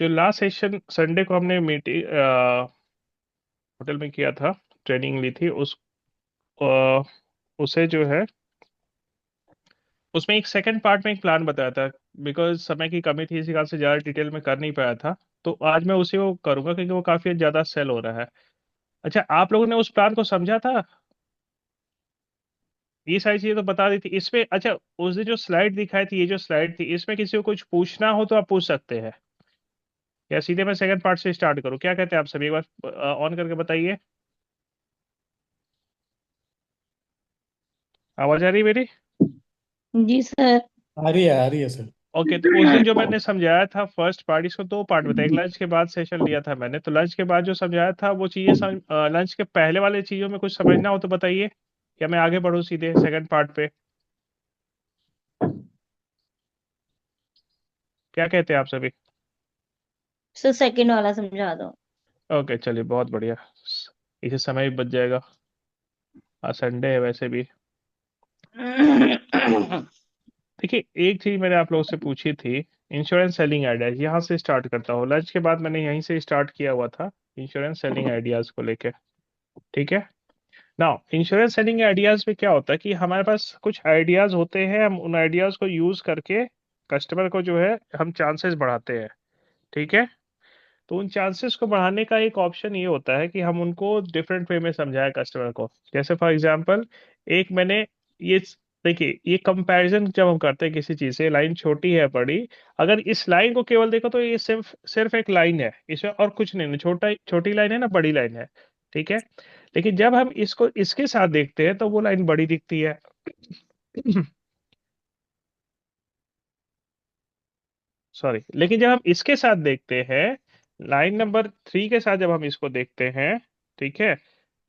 जो last session Sunday को हमने मीटिंग होटल में किया था, ट्रेनिंग ली थी अ, उसे जो है उसमें एक सेकंड पार्ट में एक प्लान बताया था। बिकॉज समय की कमी थी, इसी कारण से ज़्यादा डिटेल में कर नहीं पाया था। तो आज मैं उसी को करूंगा क्योंकि वो काफ़ी ज़्यादा सेल हो रहा है। अच्छा, आप लोगों ने उस प्लान को समझा था? ये सारी चीज़ें तो बता दी थी इसमें। अच्छा, उस दिन जो स्लाइड दिखाई थी, ये जो स्लाइड थी, इसमें किसी को कुछ पूछना हो तो आप पूछ सकते हैं, या सीधे मैं सेकंड पार्ट से स्टार्ट करूं? क्या कहते हैं आप सभी? एक बार ऑन करके बताइए। आवाज आ रही है मेरी? जी सर। आ रही है सर। ओके, तो उस दिन जो मैंने समझाया था फर्स्ट पार्ट, इसको दो पार्ट बताया। एक लंच के बाद सेशन लिया था मैंने, तो लंच के बाद जो समझाया था वो चीजें लंच के पहले वाले चीजों में कुछ समझना हो तो बताइए, या मैं आगे बढ़ूं सीधे सेकंड पार्ट पे? क्या कहते हैं आप सभी? सर सेकंड वाला समझा दो। ओके, चलिए, बहुत बढ़िया। इसे समय भी बच जाएगा। आज संडे है वैसे भी। देखिए, एक चीज मैंने आप लोगों से पूछी थी, इंश्योरेंस सेलिंग आइडियाज। यहाँ से स्टार्ट करता हूँ, लंच के बाद मैंने यहीं से स्टार्ट किया हुआ था इंश्योरेंस सेलिंग आइडियाज को लेके। ठीक है। नाउ, इंश्योरेंस सेलिंग आइडियाज में क्या होता है कि हमारे पास कुछ आइडियाज होते हैं, हम उन आइडियाज को यूज करके कस्टमर को जो है हम चांसेस बढ़ाते हैं। ठीक है। तो उन चांसेस को बढ़ाने का एक ऑप्शन ये होता है कि हम उनको डिफरेंट वे में समझाएं कस्टमर को। जैसे फॉर एग्जांपल, एक मैंने ये देखिए, ये कंपैरिजन जब हम करते हैं किसी चीज से, लाइन छोटी है बड़ी, अगर इस लाइन को केवल देखो तो ये सिर्फ सिर्फ एक लाइन है, इसमें और कुछ नहीं है, छोटा छोटी लाइन है ना, बड़ी लाइन है। ठीक है। लेकिन जब हम इसको इसके साथ देखते हैं तो वो लाइन बड़ी दिखती है। सॉरी, लेकिन जब हम इसके साथ देखते हैं, लाइन नंबर 3 के साथ जब हम इसको देखते हैं, ठीक है,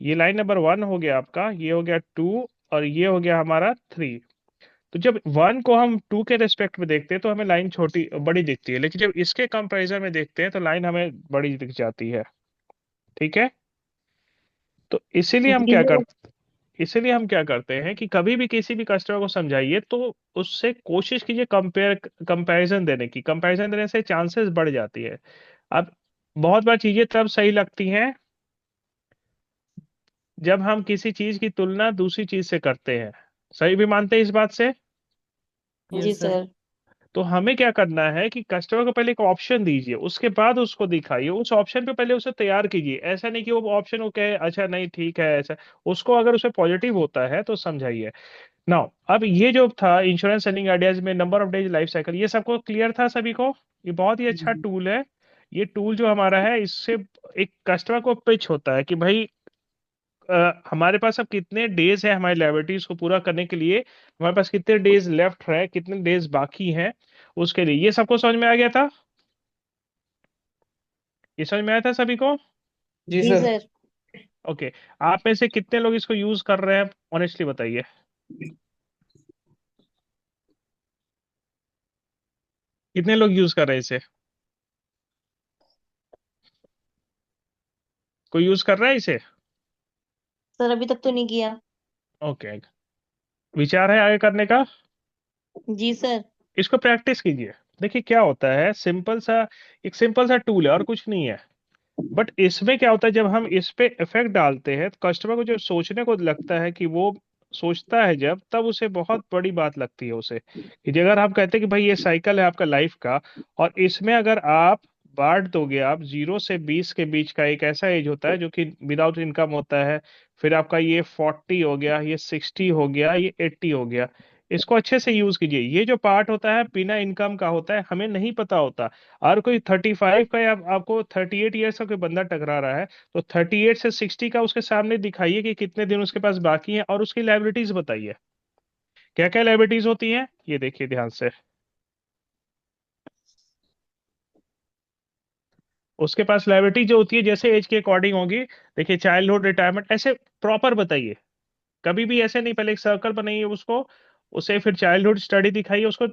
ये लाइन नंबर 1 हो गया आपका, ये हो गया 2, और ये हो गया हमारा 3। तो जब 1 को हम 2 के रेस्पेक्ट में देखते हैं तो हमें लाइन छोटी बड़ी दिखती है, लेकिन जब इसके कंपैरिजन में देखते हैं तो लाइन हमें बड़ी दिख जाती है। ठीक है। तो जी सर। इसीलिए हम क्या करते हैं कि कभी भी किसी भी कस्टमर को समझाइए तो उससे कोशिश कीजिए कंपैरिजन देने से चांसेस बढ़ जाती है। अब बहुत बार चीजें तब सही लगती हैं जब हम किसी चीज की तुलना दूसरी चीज से करते हैं। सही भी मानते हैं इस बात से? जी यस सर। सर। तो हमें क्या करना है कि कस्टमर को पहले एक ऑप्शन दीजिए, उसके बाद उसको दिखाइए, उस ऑप्शन पे पहले उसे तैयार कीजिए। ऐसा नहीं कि वो ऑप्शन को कहे अच्छा नहीं ठीक है ऐसा। उसको अगर उसे पॉजिटिव होता है तो समझाइए। नाउ, अब ये जो था इंश्योरेंस सेलिंग आइडियाज में number of days life cycle, ये सबको क्लियर था सभी को? ये बहुत ही अच्छा टूल है। ये टूल जो हमारा है, इससे एक कस्टमर को पिच होता है कि भाई हमारे पास अब कितने डेज है हमारी लाइबिलिटीज को पूरा करने के लिए, हमारे पास कितने डेज लेफ्ट है, कितने डेज बाकी हैं उसके लिए। ये सबको समझ में आ गया था? ये समझ में आया था सभी को? जी जी सर। सर। ओके। आप में से कितने लोग इसको यूज कर रहे हैं, ऑनेस्टली बताइए। कितने लोग यूज कर रहे हैं इसे? कोई यूज कर रहा है इसे? सर अभी तक तो नहीं किया। ओके। विचार है आगे करने का? जी सर। इसको प्रैक्टिस कीजिए। देखिए क्या होता है, एक सिंपल सा टूल है और कुछ नहीं है। बट इसमें क्या होता है, जब हम इस पे इफेक्ट डालते हैं तो कस्टमर को जो सोचने को लगता है कि वो सोचता है जब, तब उसे बहुत बड़ी बात लगती है उसे, कि अगर हम कहते हैं कि भाई ये साइकिल है आपका लाइफ का, और इसमें अगर आप बांट दोगे, आप 0 से 20 के बीच का एक ऐसा एज होता है जो कि विदाउट इनकम होता है, फिर आपका ये 40 हो गया, ये 60 हो गया, ये 80 हो गया। इसको अच्छे से यूज कीजिए। ये जो पार्ट होता है बिना इनकम का होता है, हमें नहीं पता होता। और कोई 35 का, या आपको 38 ईयर्स का कोई बंदा टकरा रहा है, तो 38 से 60 का उसके सामने दिखाइए कि कितने दिन उसके पास बाकी हैं, और उसकी लाइबिलिटीज बताइए। क्या क्या लाइबिलिटीज होती हैं ये देखिए ध्यान से। उसके पास लाइबिलिटी जो होती है जैसे एज के अकॉर्डिंग होगी। देखिए, चाइल्डहुड, रिटायरमेंट, ऐसे प्रॉपर बताइए। कभी भी ऐसे नहीं, पहले एक सर्कल बनाइए उसको, उसे फिर चाइल्डहुड स्टडी दिखाइए उसको।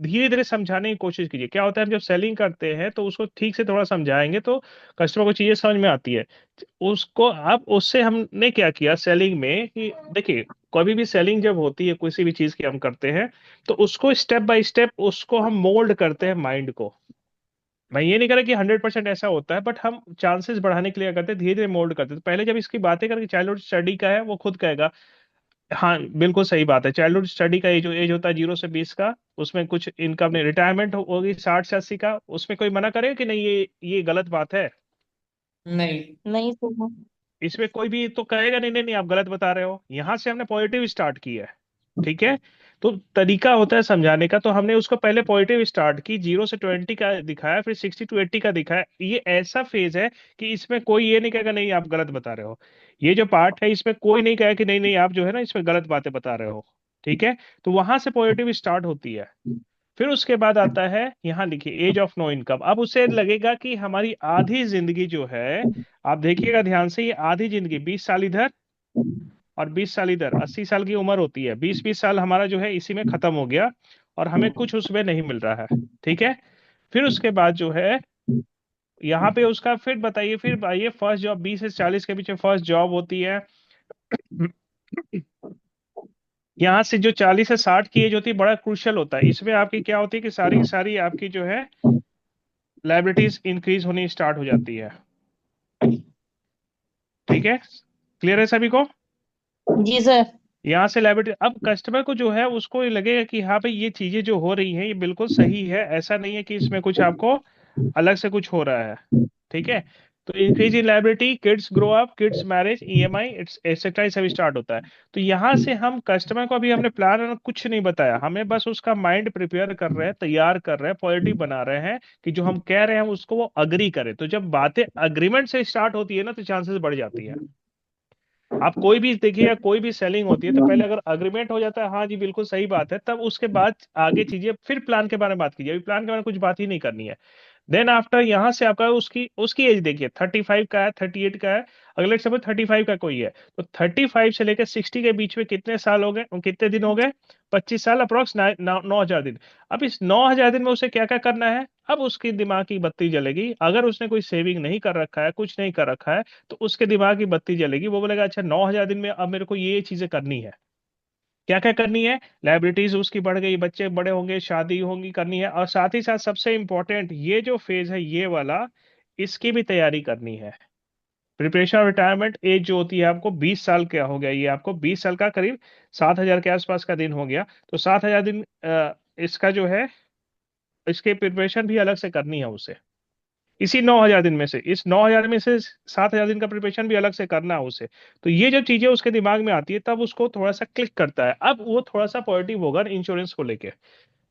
धीरे धीरे समझाने की कोशिश कीजिए। क्या होता है, हम जब सेलिंग करते हैं तो उसको ठीक से थोड़ा समझाएंगे तो कस्टमर को चीजें समझ में आती है। उसको अब उससे हमने क्या किया सेलिंग में कि देखिए, कभी भी सेलिंग जब होती है किसी भी चीज की हम करते हैं, तो उसको स्टेप बाय स्टेप उसको हम मोल्ड करते हैं माइंड को। मैं ये नहीं कह रहा कि 100% ऐसा होता है, बट हम चांसेस बढ़ाने के लिए क्या करते हैं, धीरे धीरे मोल्ड करते हैं। तो पहले जब इसकी बातें करके चाइल्डहुड स्टडी का है, वो खुद कहेगा। हाँ बिल्कुल सही बात है, चाइल्डहुड स्टडी का जो एज होता है 0 से 20 का, उसमें कुछ इनकम नहीं, रिटायरमेंट होगी 60 से 80 का, उसमें कोई मना करेगा कि नहीं ये गलत बात है? नहीं। नहीं सर। इसमें कोई भी तो कहेगा नहीं नहीं नहीं, आप गलत बता रहे हो। यहां से हमने पॉजिटिव स्टार्ट किया है। ठीक है। तो तरीका होता है समझाने का, तो हमने उसको पहले पॉजिटिव स्टार्ट की, 0 से 20 का दिखाया, फिर 60 to 80 का दिखाया। ये ऐसा फेज है कि इसमें कोई ये नहीं कहेगा नहीं आप गलत बता रहे हो। ये जो पार्ट है इसमें कोई नहीं कहेगा कि नहीं नहीं आप जो है ना इसमें गलत बातें बता रहे हो। ठीक है। तो वहां से पॉजिटिव स्टार्ट होती है। फिर उसके बाद आता है, यहाँ लिखिए एज ऑफ नो इनकम। अब उसे लगेगा कि हमारी आधी जिंदगी जो है, आप देखिएगा ध्यान से, ये आधी जिंदगी 20 साल इधर और 20 साल इधर, 80 साल की उम्र होती है, 20 20 साल हमारा जो है इसी में खत्म हो गया, और हमें कुछ उसमें नहीं मिल रहा है। ठीक है। फिर उसके बाद जो है यहाँ पे उसका, फिर बताइए, फिर आइए फर्स्ट जॉब, 20 से 40 के बीच में फर्स्ट जॉब होती है। यहाँ से जो 40 से 60 की एज होती है, बड़ा क्रूशियल होता है। इसमें आपकी क्या होती है कि सारी की सारी आपकी जो है लाइबिलिटीज इंक्रीज होनी स्टार्ट हो जाती है। ठीक है। क्लियर है सभी को? जी सर। यहाँ से लाइबिलिटी, अब कस्टमर को जो है उसको ये लगेगा कि हाँ भाई ये चीजें जो हो रही हैं ये बिल्कुल सही है, ऐसा नहीं है कि इसमें कुछ आपको अलग से कुछ हो रहा है। ठीक है। तो increase in liability, kids grow up, kids marriage, EMI, it's etcetera, सभी स्टार्ट होता है। तो यहाँ से हम कस्टमर को, अभी हमने प्लान कुछ नहीं बताया, हमें बस उसका माइंड प्रिपेयर कर रहे हैं, तैयार कर रहे हैं, पॉजिटिव बना रहे हैं कि जो हम कह रहे हैं उसको वो अग्री करे। तो जब बातें अग्रीमेंट से स्टार्ट होती है ना, तो चांसेस बढ़ जाती है। आप कोई भी देखिए, कोई भी सेलिंग होती है तो पहले अगर अग्रीमेंट हो जाता है, हाँ जी बिल्कुल सही बात है, तब उसके बाद आगे चीजें, फिर प्लान के बारे में बात कीजिए। अभी प्लान के बारे में कुछ बात ही नहीं करनी है। देन आफ्टर यहां से आपका उसकी उसकी एज देखिए, 35 का है, 38 का है, अगले समय 35 का कोई है, तो 35 से लेकर 60 के बीच में कितने साल हो गए, कितने दिन हो गए? 25 साल, अप्रोक्स 9,000 दिन। अब इस 9,000 दिन में उसे क्या क्या करना है? अब उसकी दिमाग की बत्ती जलेगी, अगर उसने कोई सेविंग नहीं कर रखा है, कुछ नहीं कर रखा है, तो उसके दिमाग की बत्ती जलेगी। वो बोलेगा अच्छा 9,000 दिन में अब मेरे को ये चीजें करनी है। क्या क्या करनी है? लाइबिलिटीज उसकी बढ़ गई, बच्चे बड़े होंगे, शादी होंगी, करनी है, और साथ ही साथ सबसे इंपॉर्टेंट ये जो फेज है ये वाला, इसकी भी तैयारी करनी है। प्रिपरेशन ऑफ रिटायरमेंट एज जो होती है आपको 20 साल, क्या हो गया ये आपको 20 साल का करीब 7,000 के आसपास का दिन हो गया। तो 7,000 दिन इसका जो है, इसके प्रिपरेशन भी अलग से करनी है उसे। इसी 9,000 दिन में से, इस 9,000 में से 7,000 दिन का प्रिपरेशन भी अलग से करना है उसे। तो ये जो चीजें उसके दिमाग में आती है, तब उसको थोड़ा सा क्लिक करता है, अब वो थोड़ा सा पॉजिटिव होगा इंश्योरेंस को लेके।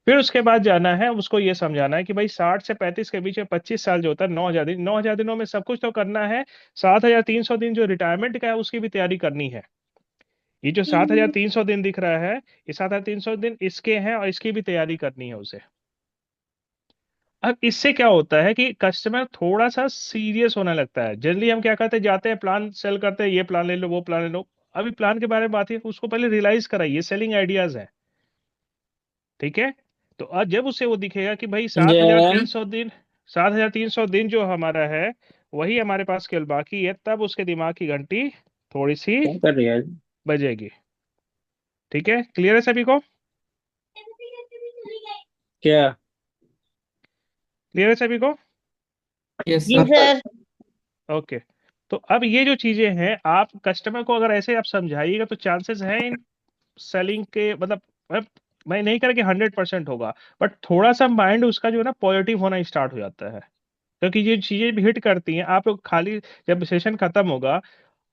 फिर उसके बाद जाना है उसको, ये समझाना है कि भाई 60 से 35 के बीच में 25 साल जो होता है, 9,000 दिन, 9,000 दिनों में सब कुछ तो करना है। 7,300 दिन जो रिटायरमेंट का है उसकी भी तैयारी करनी है। ये जो 7,300 दिन दिख रहा है, ये 7,300 दिन इसके हैं, और इसकी भी तैयारी करनी है उसे। अब इससे क्या होता है कि कस्टमर थोड़ा सा सीरियस होने लगता है। जनरली हम क्या करते हैं, जाते हैं प्लान सेल करते हैं, ये प्लान ले लो, वो प्लान ले लो। अभी प्लान के बारे में बात है, उसको पहले रियलाइज कराइए, सेलिंग आइडियाज है। ठीक है। तो आज जब उसे वो दिखेगा कि भाई सात हजार जय। तीन सौ दिन 7,300 दिन जो हमारा है वही हमारे पास केवल बाकी है, तब उसके दिमाग की घंटी थोड़ी सी क्या कर रही है? बजेगी। ठीक है। क्लियर है सभी को? क्या? क्लियर है सभी को? यस जी सर। सर। ओके। तो अब ये जो चीजें हैं, आप कस्टमर को अगर ऐसे आप समझाइएगा, तो चांसेस हैं इन सेलिंग के, मतलब मैं नहीं कह रहा कि 100% होगा, बट थोड़ा सा माइंड उसका जो है ना पॉजिटिव होना स्टार्ट हो जाता है। क्योंकि ये चीजें भी हिट करती हैं। आप लोग खाली, जब सेशन खत्म होगा,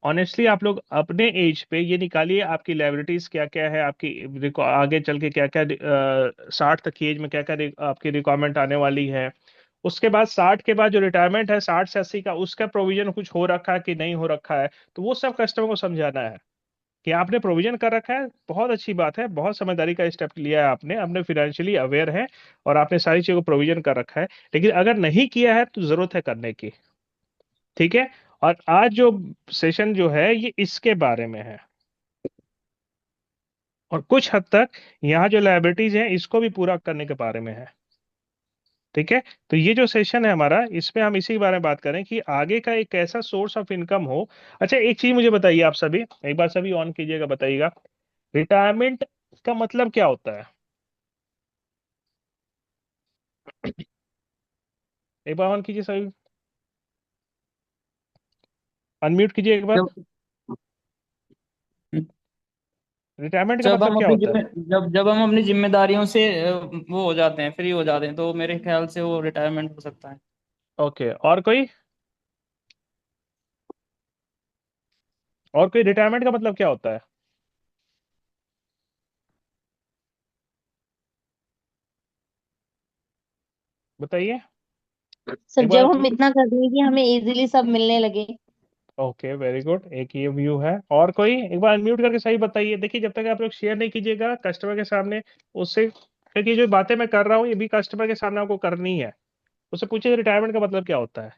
ऑनेस्टली आप लोग अपने एज पे ये निकालिए आपकी लाइबिलिटीज क्या क्या है, आपकी आगे चल के क्या क्या, 60 तक की एज में क्या क्या आपकी रिक्वायरमेंट आने वाली है। उसके बाद 60 के बाद जो रिटायरमेंट है 60 से 80 का, उसका प्रोविजन कुछ हो रखा है कि नहीं हो रखा है, तो वो सब कस्टमर को समझाना है कि आपने प्रोविजन कर रखा है, बहुत अच्छी बात है, बहुत समझदारी का स्टेप लिया है आपने, अपने फाइनेंशियली अवेयर है, और आपने सारी चीजों को प्रोविजन कर रखा है। लेकिन अगर नहीं किया है तो जरूरत है करने की। ठीक है। और आज जो सेशन जो है ये इसके बारे में है, और कुछ हद तक यहाँ जो लाइबिलिटीज हैं इसको भी पूरा करने के बारे में है। ठीक है। तो ये जो सेशन है हमारा, इसमें हम इसी के बारे में बात करें कि आगे का एक ऐसा सोर्स ऑफ इनकम हो। अच्छा एक चीज मुझे बताइए, आप सभी एक बार सभी ऑन कीजिएगा, बताइएगा रिटायरमेंट का मतलब क्या होता है? एक बार ऑन कीजिए सभी, अनम्यूट कीजिए एक बार। जब रिटायरमेंट का जब मतलब हम क्या अपनी होता है? जब हम अपनी जिम्मेदारियों से वो हो जाते हैं, फ्री हो जाते हैं, तो मेरे ख्याल से वो रिटायरमेंट हो सकता है। ओके, और कोई रिटायरमेंट का मतलब क्या होता है? बताइए सर एक जब बार। हम इतना कर दें कि हमें इजीली सब मिलने लगे। ओके, वेरी गुड, एक ये व्यू है। और कोई एक बार अनम्यूट करके सही बताइए। देखिए, जब तक आप लोग शेयर नहीं कीजिएगा कस्टमर के सामने, उससे, क्योंकि जो बातें मैं कर रहा हूँ ये भी कस्टमर के सामने आपको करनी है। उससे पूछिए रिटायरमेंट का मतलब क्या होता है,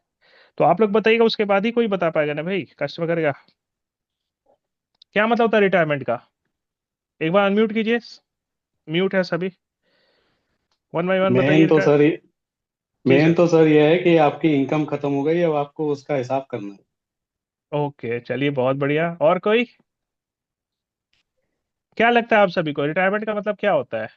तो आप लोग बताइएगा, उसके बाद ही कोई बता पाएगा ना भाई, कस्टमर करेगा। क्या मतलब होता है रिटायरमेंट का? एक बार अनम्यूट कीजिए, म्यूट है सभी, वन बाई वन बताइए मेन तो सर जी मेन सर। तो सर ये है कि आपकी इनकम खत्म हो गई, अब आपको उसका हिसाब करना है। ओके, चलिए बहुत बढ़िया। और कोई, क्या लगता है आप सभी को रिटायरमेंट का मतलब क्या होता है?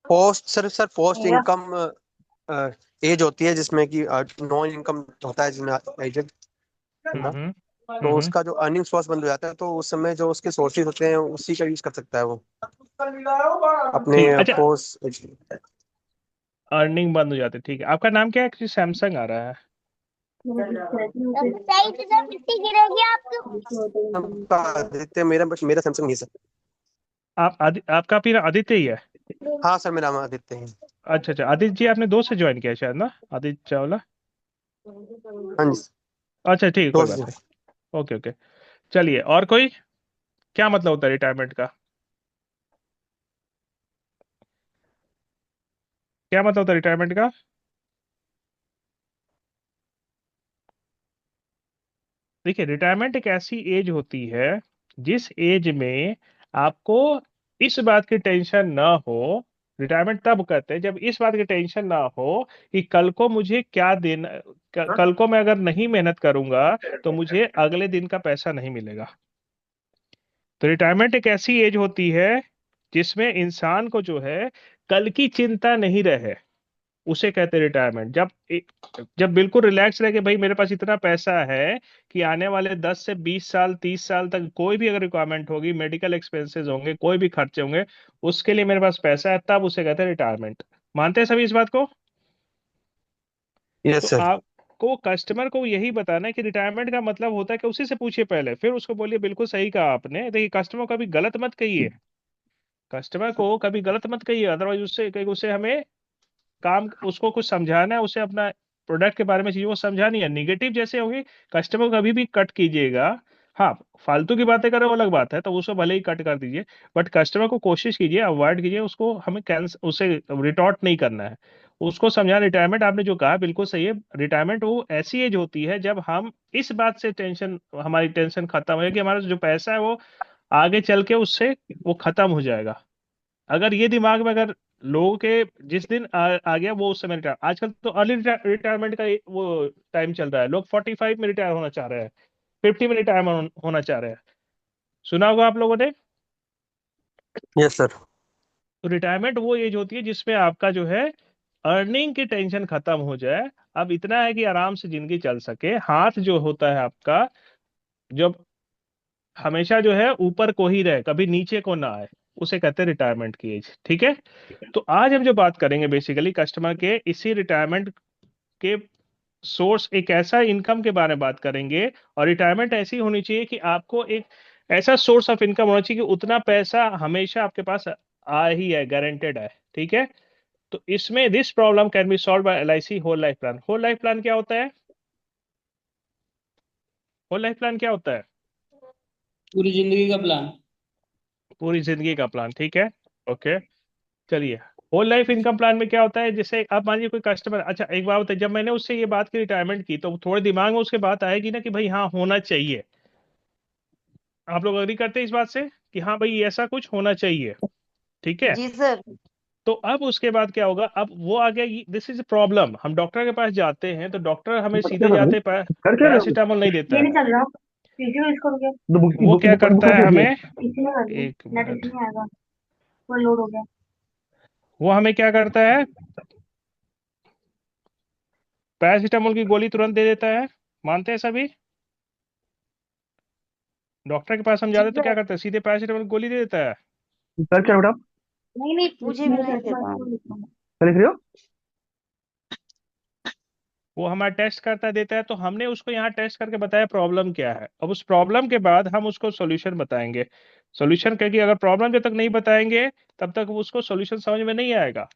पोस्ट सर सर पोस्ट मेरा इनकम एज होती है जिसमें कि नॉन इनकम होता है जिसमें एजेड हम्म बंदा। हम्म तो हम्म उसका जो अर्निंग सोर्स बंद हो जाता है, तो उस समय जो उसके सोर्सेज होते हैं उसी का यूज कर सकता है वो अपने ठीक, अच्छा, पोस्ट। अर्निंग बंद हो जाती है, ठीक है। आपका नाम क्या है? सैमसंग आ रहा है। सही से जब मिट्टी गिरेगी आदित्य, मेरा मेरा सैमसंग नहीं सर। आपका फिर आदित्य ही है? हाँ सर, मेरा नाम आदित्य है। अच्छा अच्छा, आदित्य जी आपने 2 से ज्वाइन किया शायद ना, आदित्य चावला। हाँ जी, अच्छा ठीक है, कोई दोस्त बात जी। नहीं। ओके ओके, चलिए। और कोई, क्या मतलब होता है रिटायरमेंट का? क्या मतलब होता है रिटायरमेंट का? देखिए, रिटायरमेंट एक ऐसी एज होती है जिस एज में आपको इस बात की टेंशन ना हो। रिटायरमेंट तब कहते हैं जब इस बात की टेंशन ना हो कि कल को मुझे क्या देना, कल को मैं अगर नहीं मेहनत करूंगा तो मुझे अगले दिन का पैसा नहीं मिलेगा। तो रिटायरमेंट एक ऐसी एज होती है जिसमें इंसान को जो है कल की चिंता नहीं रहे, उसे कहते हैं रिटायरमेंट। जब बिल्कुल रिलैक्स रहे कि भाई मेरे पास इतना पैसा है कि आने वाले 10 से 20 साल 30 साल तक कोई भी अगर रिक्वायरमेंट होगी, मेडिकल एक्सपेंसेस होंगे, कोई भी खर्चे होंगे, उसके लिए मेरे पास पैसा है, तब उसे कहते हैं रिटायरमेंट। मानते हैं सभी इस बात को? तो यस सर। आपको कस्टमर को यही बताना है कि रिटायरमेंट का मतलब होता है कि उसी से पूछिए पहले, फिर उसको बोलिए बिल्कुल सही कहा आपने। देखिए, कस्टमर को कभी गलत मत कहिए, कस्टमर को कभी गलत मत कहिए, अदरवाइज उससे कहीं उसे हमें काम, उसको कुछ समझाना है, उसे अपना प्रोडक्ट के बारे में चीजों को समझानी है। निगेटिव जैसे होगी, कस्टमर को कभी भी कट कीजिएगा। हाँ, फालतू की बातें करें वो अलग बात है, तो उसको भले ही कट कर दीजिए, बट कस्टमर को कोशिश कीजिए, अवॉइड कीजिए उसको, हमें कैंसिल, उसे रिटॉर्ट नहीं करना है। उसको समझा, रिटायरमेंट आपने जो कहा बिल्कुल सही है। रिटायरमेंट वो ऐसी एज होती है जब हम इस बात से टेंशन, हमारी टेंशन खत्म हो कि हमारा जो पैसा है वो आगे चल के उससे वो खत्म हो जाएगा। अगर ये दिमाग में, अगर लोगों के जिस दिन आ गया वो उस समय रिटायर, आजकल तो अर्ली रिटायरमेंट का वो टाइम चल रहा है, लोग 45 में रिटायर होना चाह रहे हैं, 50 में रिटायर होना चाह रहे हैं। सुना होगा आप लोगों ने। Yes sir. तो रिटायरमेंट वो एज होती है जिसमें आपका जो है अर्निंग की टेंशन खत्म हो जाए। अब इतना है कि आराम से जिंदगी चल सके, हाथ जो होता है आपका, जब हमेशा जो है ऊपर को ही रहे, कभी नीचे को ना आए, उसे कहते हैं रिटायरमेंट की एज। ठीक है, तो आज हम जो बात करेंगे बेसिकली कस्टमर के इसी रिटायरमेंट के सोर्स, एक ऐसा इनकम के बारे में बात करेंगे। और रिटायरमेंट ऐसी होनी चाहिए कि आपको एक ऐसा सोर्स ऑफ इनकम होना चाहिए कि उतना पैसा हमेशा आपके पास आ ही है, गारंटेड है। ठीक है, तो इसमें this problem can be solve by LIC whole life plan. Whole life plan क्या होता है? होल लाइफ प्लान क्या होता है? पूरी जिंदगी का प्लान। पूरी जिंदगी का प्लान, ठीक है। ओके, चलिए। होल लाइफ इनकम प्लान में क्या होता है, जैसे आप मान लीजिए कोई कस्टमर, अच्छा एक बात बताइए, जब मैंने उससे ये बात की रिटायरमेंट की, तो थोड़े दिमाग में उसके बात आएगी ना कि भाई हाँ होना चाहिए। आप लोग अग्री करते हैं इस बात से कि हाँ भाई ऐसा कुछ होना चाहिए? ठीक है, जी सर। तो अब उसके बाद क्या होगा, अब वो आ गया, दिस इज प्रॉब्लम। हम डॉक्टर के पास जाते हैं तो डॉक्टर हमें सीधे जाते कर क्या रहे हो? पैरासीटामोल नहीं देता ये है। नहीं चल रहा। पीछे इसको रुके। तो बुक वो बुक क्या बुक करता बुक है कैसी है? हमें, पीछे में कर दी। एक नेट मिनट, इसमें आएगा। वो लोड हो गया। वो हमें क्या करता है, पैरासीटामोल की गोली तुरंत दे देता है। मानते हैं सभी? डॉक्टर के पास हम जाते हैं तो क्या करता है, सीधे पैरासीटामोल की गोली दे देता है। सर क्या बेटा, नहीं नहीं, मुझे भी नहीं देता हूँ। क्या लिख रहे हो? वो हमारा टेस्ट करता देता है, तो हमने उसको यहाँ टेस्ट करके बताया प्रॉब्लम क्या है। अब उस प्रॉब्लम के बाद हम उसको सॉल्यूशन बताएंगे। सॉल्यूशन क्योंकि अगर प्रॉब्लम जब तक नहीं बताएंगे तब तक उसको सॉल्यूशन समझ में नहीं आएगा।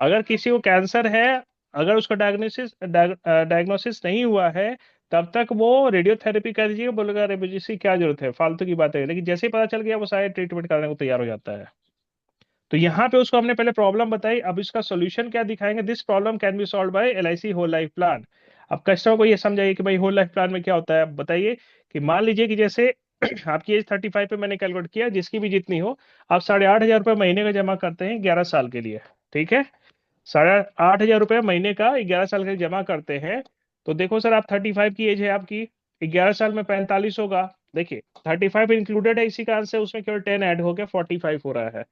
अगर किसी को कैंसर है, अगर उसका डायग्नोसिस नहीं हुआ है, तब तक वो रेडियोथेरेपी कर दीजिए, बोलेगा अरे मुझे इसकी क्या जरूरत है, फालतू की बात है। लेकिन जैसे ही पता चल गया वो सारे ट्रीटमेंट करने को तैयार हो जाता है। तो यहाँ पे उसको हमने पहले प्रॉब्लम बताई, अब इसका सॉल्यूशन क्या दिखाएंगे। This problem can be solve by LIC whole life plan. अब कस्टमर को ये समझाइए कि भाई होल लाइफ प्लान में क्या होता है। अब बताइए कि मान लीजिए कि जैसे आपकी एज 35 पे मैंने कैलकुलेट किया, जिसकी भी जितनी हो, आप 8,500 रुपये महीने का जमा करते हैं 11 साल के लिए। ठीक है, 8,500 रुपये महीने का 11 साल के लिए जमा करते हैं। तो देखो सर, आप 35 की एज है आपकी, 11 साल में 45 होगा। देखिए 35 इंक्लूडेड है इसी कारण से, उसमें केवल 10 ऐड हो गया, 45 हो रहा है।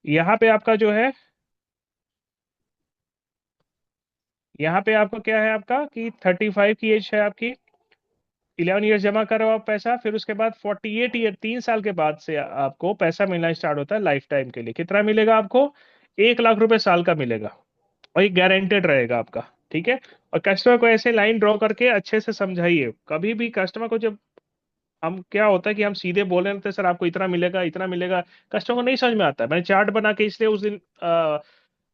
यहाँ पे आपका जो है, यहाँ पे आपको क्या है आपका कि 35 की एज है आपकी, 11 ईयर्स जमा करो आप पैसा, फिर उसके बाद 48 ईयर 3 साल के बाद से आपको पैसा मिलना स्टार्ट होता है लाइफ टाइम के लिए। कितना मिलेगा आपको? 1 लाख रुपए साल का मिलेगा, और ये गारंटेड रहेगा आपका। ठीक है, और कस्टमर को ऐसे लाइन ड्रॉ करके अच्छे से समझाइए। कभी भी कस्टमर को जब हम, क्या होता है कि हम सीधे बोल रहे होते हैं सर आपको इतना मिलेगा इतना मिलेगा, कस्टमर को नहीं समझ में आता है। मैंने चार्ट बना के इसलिए उस दिन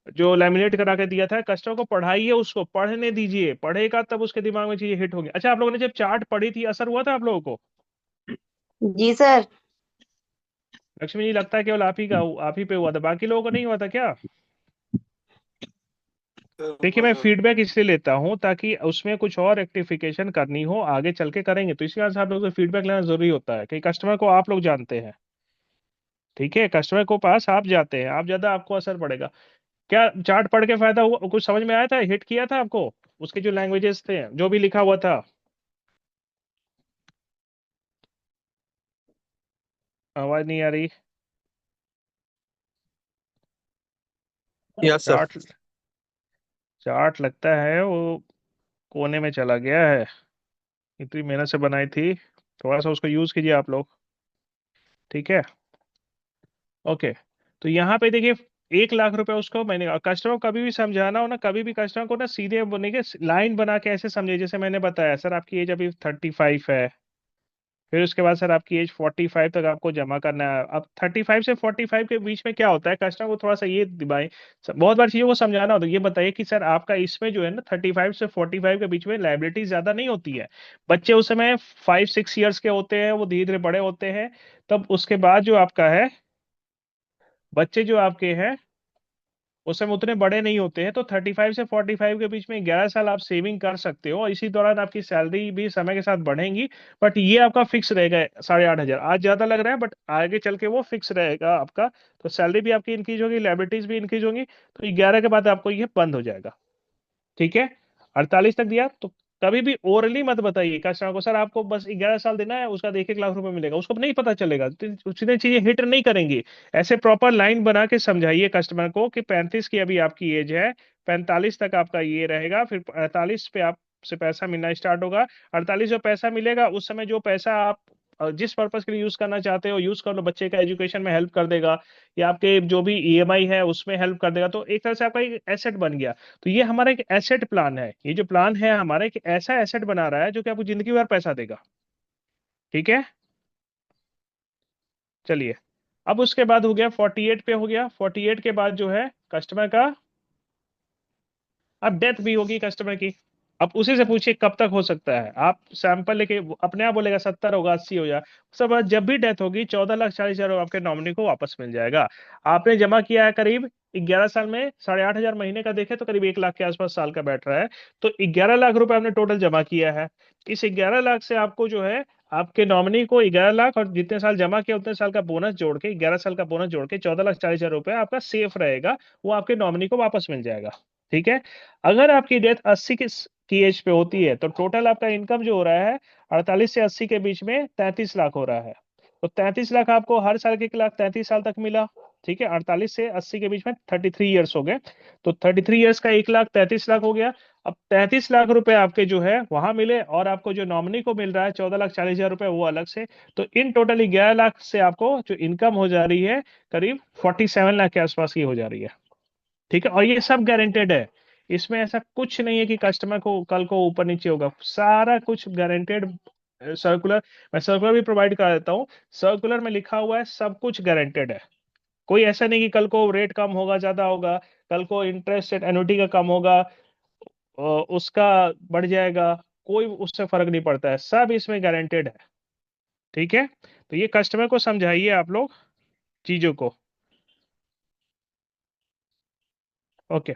जो लैमिनेट करा के दिया था, कस्टमर को पढ़ाइए, उसको पढ़ने दीजिए, पढ़ेगा तब उसके दिमाग में चीजें हिट होंगी। अच्छा, आप लोगों ने जब चार्ट पढ़ी थी असर हुआ था आप लोगों को? जी सर। लक्ष्मी जी, लगता है केवल आप ही पे हुआ था, बाकी लोगों को नहीं हुआ था क्या? देखिए, मैं फीडबैक इसलिए लेता हूं ताकि उसमें कुछ और रेक्टिफिकेशन करनी हो, आगे चल के करेंगे तो इसी कारण से आप लोगों से फीडबैक लेना जरूरी होता है कि कस्टमर को आप लोग जानते हैं। ठीक है, कस्टमर को पास आप जाते हैं, आप ज्यादा आपको असर पड़ेगा। क्या चार्ट पढ़ के फायदा हुआ, कुछ समझ में आया था, हिट किया था आपको? उसके जो लैंग्वेजेस थे, जो भी लिखा हुआ था। आवाज नहीं आ रही। Yes sir. चार्ट, चार्ट लगता है वो कोने में चला गया है, इतनी मेहनत से बनाई थी। थोड़ा सा उसको यूज कीजिए आप लोग। ठीक है, ओके। तो यहाँ पे देखिए, 1 लाख रुपए उसको मैंने, कस्टमर को कभी भी समझाना हो ना, कभी भी कस्टमर को ना सीधे बोलने के लाइन बना के ऐसे समझे, जैसे मैंने बताया सर आपकी एज अभी 35 है, फिर उसके बाद सर आपकी एज 45 तक आपको जमा करना है। अब 35 से 45 के बीच में क्या होता है, कस्टमर को थोड़ा सा ये दिमाग, बहुत बार चीजों को समझाना होता है। ये बताइए कि सर आपका इसमें जो है ना 35 से 45 के बीच में लाइबिलिटी ज्यादा नहीं होती है। बच्चे उस समय 5-6 ईयर्स के होते हैं, वो धीरे धीरे बड़े होते हैं। तब उसके बाद जो आपका है, बच्चे जो आपके हैं उस समय उतने बड़े नहीं होते हैं। तो 35 से 45 के बीच में 11 साल आप सेविंग कर सकते हो, और इसी दौरान आपकी सैलरी भी समय के साथ बढ़ेंगी। बट ये आपका फिक्स रहेगा 8,500। आज ज्यादा लग रहा है बट आगे चल के वो फिक्स रहेगा आपका। तो सैलरी भी आपकी इंक्रीज होगी, लाइबिलिटीज भी इंक्रीज होंगी। तो 11 के बाद आपको ये बंद हो जाएगा। ठीक है, 48 तक दिया तो कभी भी ओरली मत बताइए कस्टमर को सर आपको बस 11 साल देना है, उसका 1-1 लाख रुपए मिलेगा, उसको नहीं पता चलेगा, तो उसने चीजें हिट नहीं करेंगी। ऐसे प्रॉपर लाइन बना के समझाइए कस्टमर को कि 35 की अभी आपकी एज है, 45 तक आपका ये रहेगा, फिर 48 पे आप से पैसा मिलना स्टार्ट होगा। 48 जो पैसा मिलेगा उस समय, जो पैसा आप जिस पर्पज के लिए यूज करना चाहते हो यूज कर लो, बच्चे का एजुकेशन में हेल्प कर देगा, या आपके जो भी EMI है उसमें हेल्प कर देगा। तो एक तरह से आपका एक एसेट बन गया। तो ये हमारा एक एसेट प्लान है, ये जो प्लान है हमारा एक ऐसा एसेट बना रहा है जो कि आपको जिंदगी भर पैसा देगा। ठीक है, चलिए। अब उसके बाद हो गया 48 पे, हो गया 48 के बाद जो है कस्टमर का, अब डेथ भी होगी कस्टमर की। अब उसी से पूछिए कब तक हो सकता है, आप सैंपल लेके अपने आप बोलेगा 70 होगा, 80 हो जाए। सब जब भी डेथ होगी 14,40,000 आपके नॉमिनी को वापस मिल जाएगा। आपने जमा किया है करीब 11 साल में 8,500 महीने का, देखे तो करीब 1 लाख के आसपास साल का बैठ रहा है। तो 11 लाख रुपए आपने टोटल जमा किया है। इस 11 लाख से आपको जो है, आपके नॉमिनी को 11 लाख और जितने साल जमा किया उतने साल का बोनस जोड़ के, 11 साल का बोनस जोड़ के 14,40,000 रुपए आपका सेफ रहेगा, वो आपके नॉमिनी को वापस मिल जाएगा। ठीक है, अगर आपकी डेथ 80 की एज पे होती है तो टोटल आपका इनकम जो हो रहा है 48 से 80 के बीच में 33 लाख हो रहा है। तो 33 लाख आपको हर साल के 1 लाख 33 साल तक मिला। ठीक है, 48 से 80 के बीच में 33 ईयर्स हो गए, तो 33 ईयर्स का 1,33,00,000 हो गया। अब 33 लाख रुपए आपके जो है वहां मिले, और आपको जो नॉमिनी को मिल रहा है 14,40,000 रुपए वो अलग से, तो इन टोटली 11 लाख से आपको जो इनकम हो जा रही है करीब 47 लाख के आसपास की हो जा रही है। ठीक है, और ये सब गारंटेड है, इसमें ऐसा कुछ नहीं है कि कस्टमर को कल को ऊपर नीचे होगा, सारा कुछ गारंटेड। सर्कुलर, मैं सर्कुलर भी प्रोवाइड करा देता हूँ, सर्कुलर में लिखा हुआ है, सब कुछ गारंटेड है। कोई ऐसा नहीं कि कल को रेट कम होगा ज्यादा होगा, कल को इंटरेस्ट रेट एन्युटी का कम होगा, उसका बढ़ जाएगा, कोई उससे फर्क नहीं पड़ता है, सब इसमें गारंटेड है। ठीक है, तो ये कस्टमर को समझाइए आप लोग चीजों को। ओके,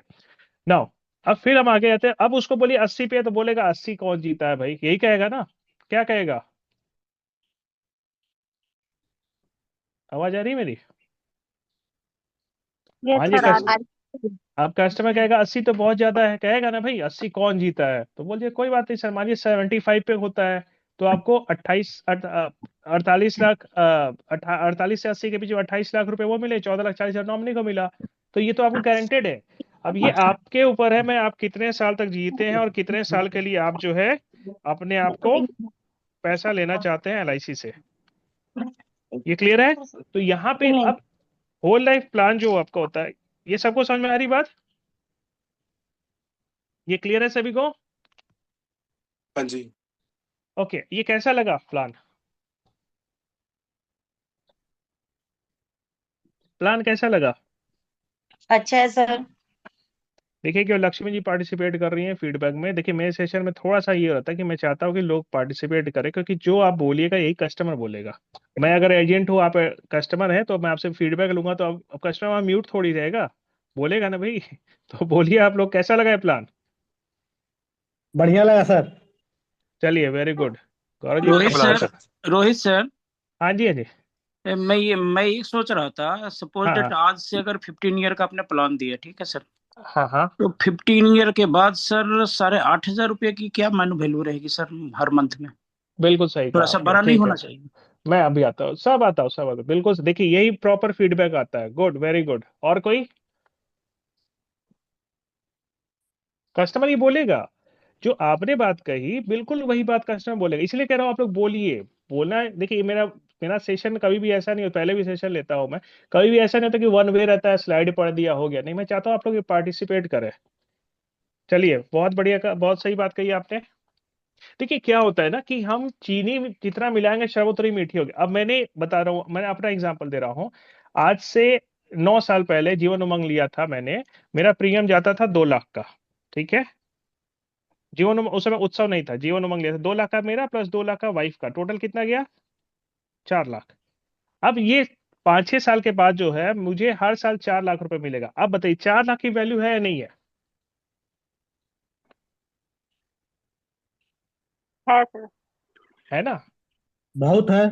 नाउ अब फिर हम आगे जाते हैं। अब उसको बोलिए 80 पे, तो बोलेगा 80 कौन जीता है भाई, यही कहेगा ना, क्या कहेगा? आवाज आ रही है मेरी? यस हाँ जी, सर आ अब कस्टमर कहेगा 80 तो बहुत ज्यादा है, कहेगा ना भाई 80 कौन जीता है, तो बोलिए कोई बात नहीं सर, मानिए 75 पे होता है, तो आपको 48 लाख 48 से 80 के बीच में 28 लाख रुपए वो मिले, 14,40,000 नॉमिनी को मिला, तो ये तो आपको गारंटेड है। अब ये आपके ऊपर है, मैं आप कितने साल तक जीते हैं और कितने साल के लिए आप जो है अपने आप को पैसा लेना चाहते हैं एलआईसी से। ये क्लियर है? तो यहाँ पे अब होल लाइफ प्लान जो आपका होता है, ये सबको समझ में आ रही बात? ये क्लियर है सभी को? हाँ जी। ओके, ये कैसा लगा प्लान? प्लान कैसा लगा? अच्छा है सर। देखिए कि लक्ष्मी जी पार्टिसिपेट कर रही हैं फीडबैक में। देखिए मेरे सेशन में थोड़ा सा ये रहता है कि मैं चाहता हूँ कि लोग पार्टिसिपेट करें, क्योंकि जो आप बोलिएगा यही कस्टमर बोलेगा। मैं अगर एजेंट हूँ, आप कस्टमर हैं, तो मैं आपसे फीडबैक लूंगा, तो अब कस्टमर म्यूट थोड़ी रहेगा, बोलेगा ना भाई। तो बोलिए आप लोग, कैसा लगा ये प्लान? बढ़िया लगा सर। चलिए, वेरी गुड। गौरव जी रोहित अच्छा लगा सर, सर। रोहित सर, हाँ जी, हाँ जी। मैं ये सोच रहा था, सपोज हाँ दैट हाँ आज से अगर 15 ईयर का आपने प्लान दिया, ठीक है सर, हाँ हाँ, तो 15 ईयर के बाद सर 8,500 रुपये की क्या मैनु वैल्यू रहेगी सर हर मंथ में? बिल्कुल सही थोड़ा कहा सा आपने, बड़ा नहीं ठीक है। होना चाहिए? मैं अभी आता हूँ, सब आता हूँ, सब आता हूँ, बिल्कुल। देखिए यही प्रॉपर फीडबैक आता है, गुड, वेरी गुड। और कोई कस्टमर ये बोलेगा, जो आपने बात कही बिल्कुल वही बात कस्टमर बोलेगा, इसलिए कह रहा हूँ आप लोग बोलिए। बोलना है, देखिए मेरा मेरा सेशन कभी भी ऐसा नहीं हो, पहले भी सेशन लेता हूँ मैं, कभी भी ऐसा नहीं होता कि वन वे रहता है, स्लाइड पढ़ दिया हो गया, नहीं, मैं चाहता हूँ आप लोग पार्टिसिपेट करें। चलिए, बहुत बढ़िया का, बहुत सही बात कही आपने। देखिए क्या होता है ना कि हम चीनी जितना मिलाएंगे शरबत उतनी मीठी होगी। अब मैंने बता रहा हूँ, मैंने अपना एग्जांपल दे रहा हूँ। आज से 9 साल पहले जीवन उमंग लिया था मैंने, मेरा प्रीमियम जाता था 2 लाख का। ठीक है, जीवन उमंग उस समय उत्सव नहीं था, जीवन उमंग लिया था, 2 लाख का मेरा प्लस 2 लाख का वाइफ का, टोटल कितना गया? 4 लाख। अब ये 5-6 साल के बाद जो है मुझे हर साल 4 लाख रुपए मिलेगा। अब बताइए 4 लाख की वैल्यू है या नहीं है? है सर। है ना? बहुत है।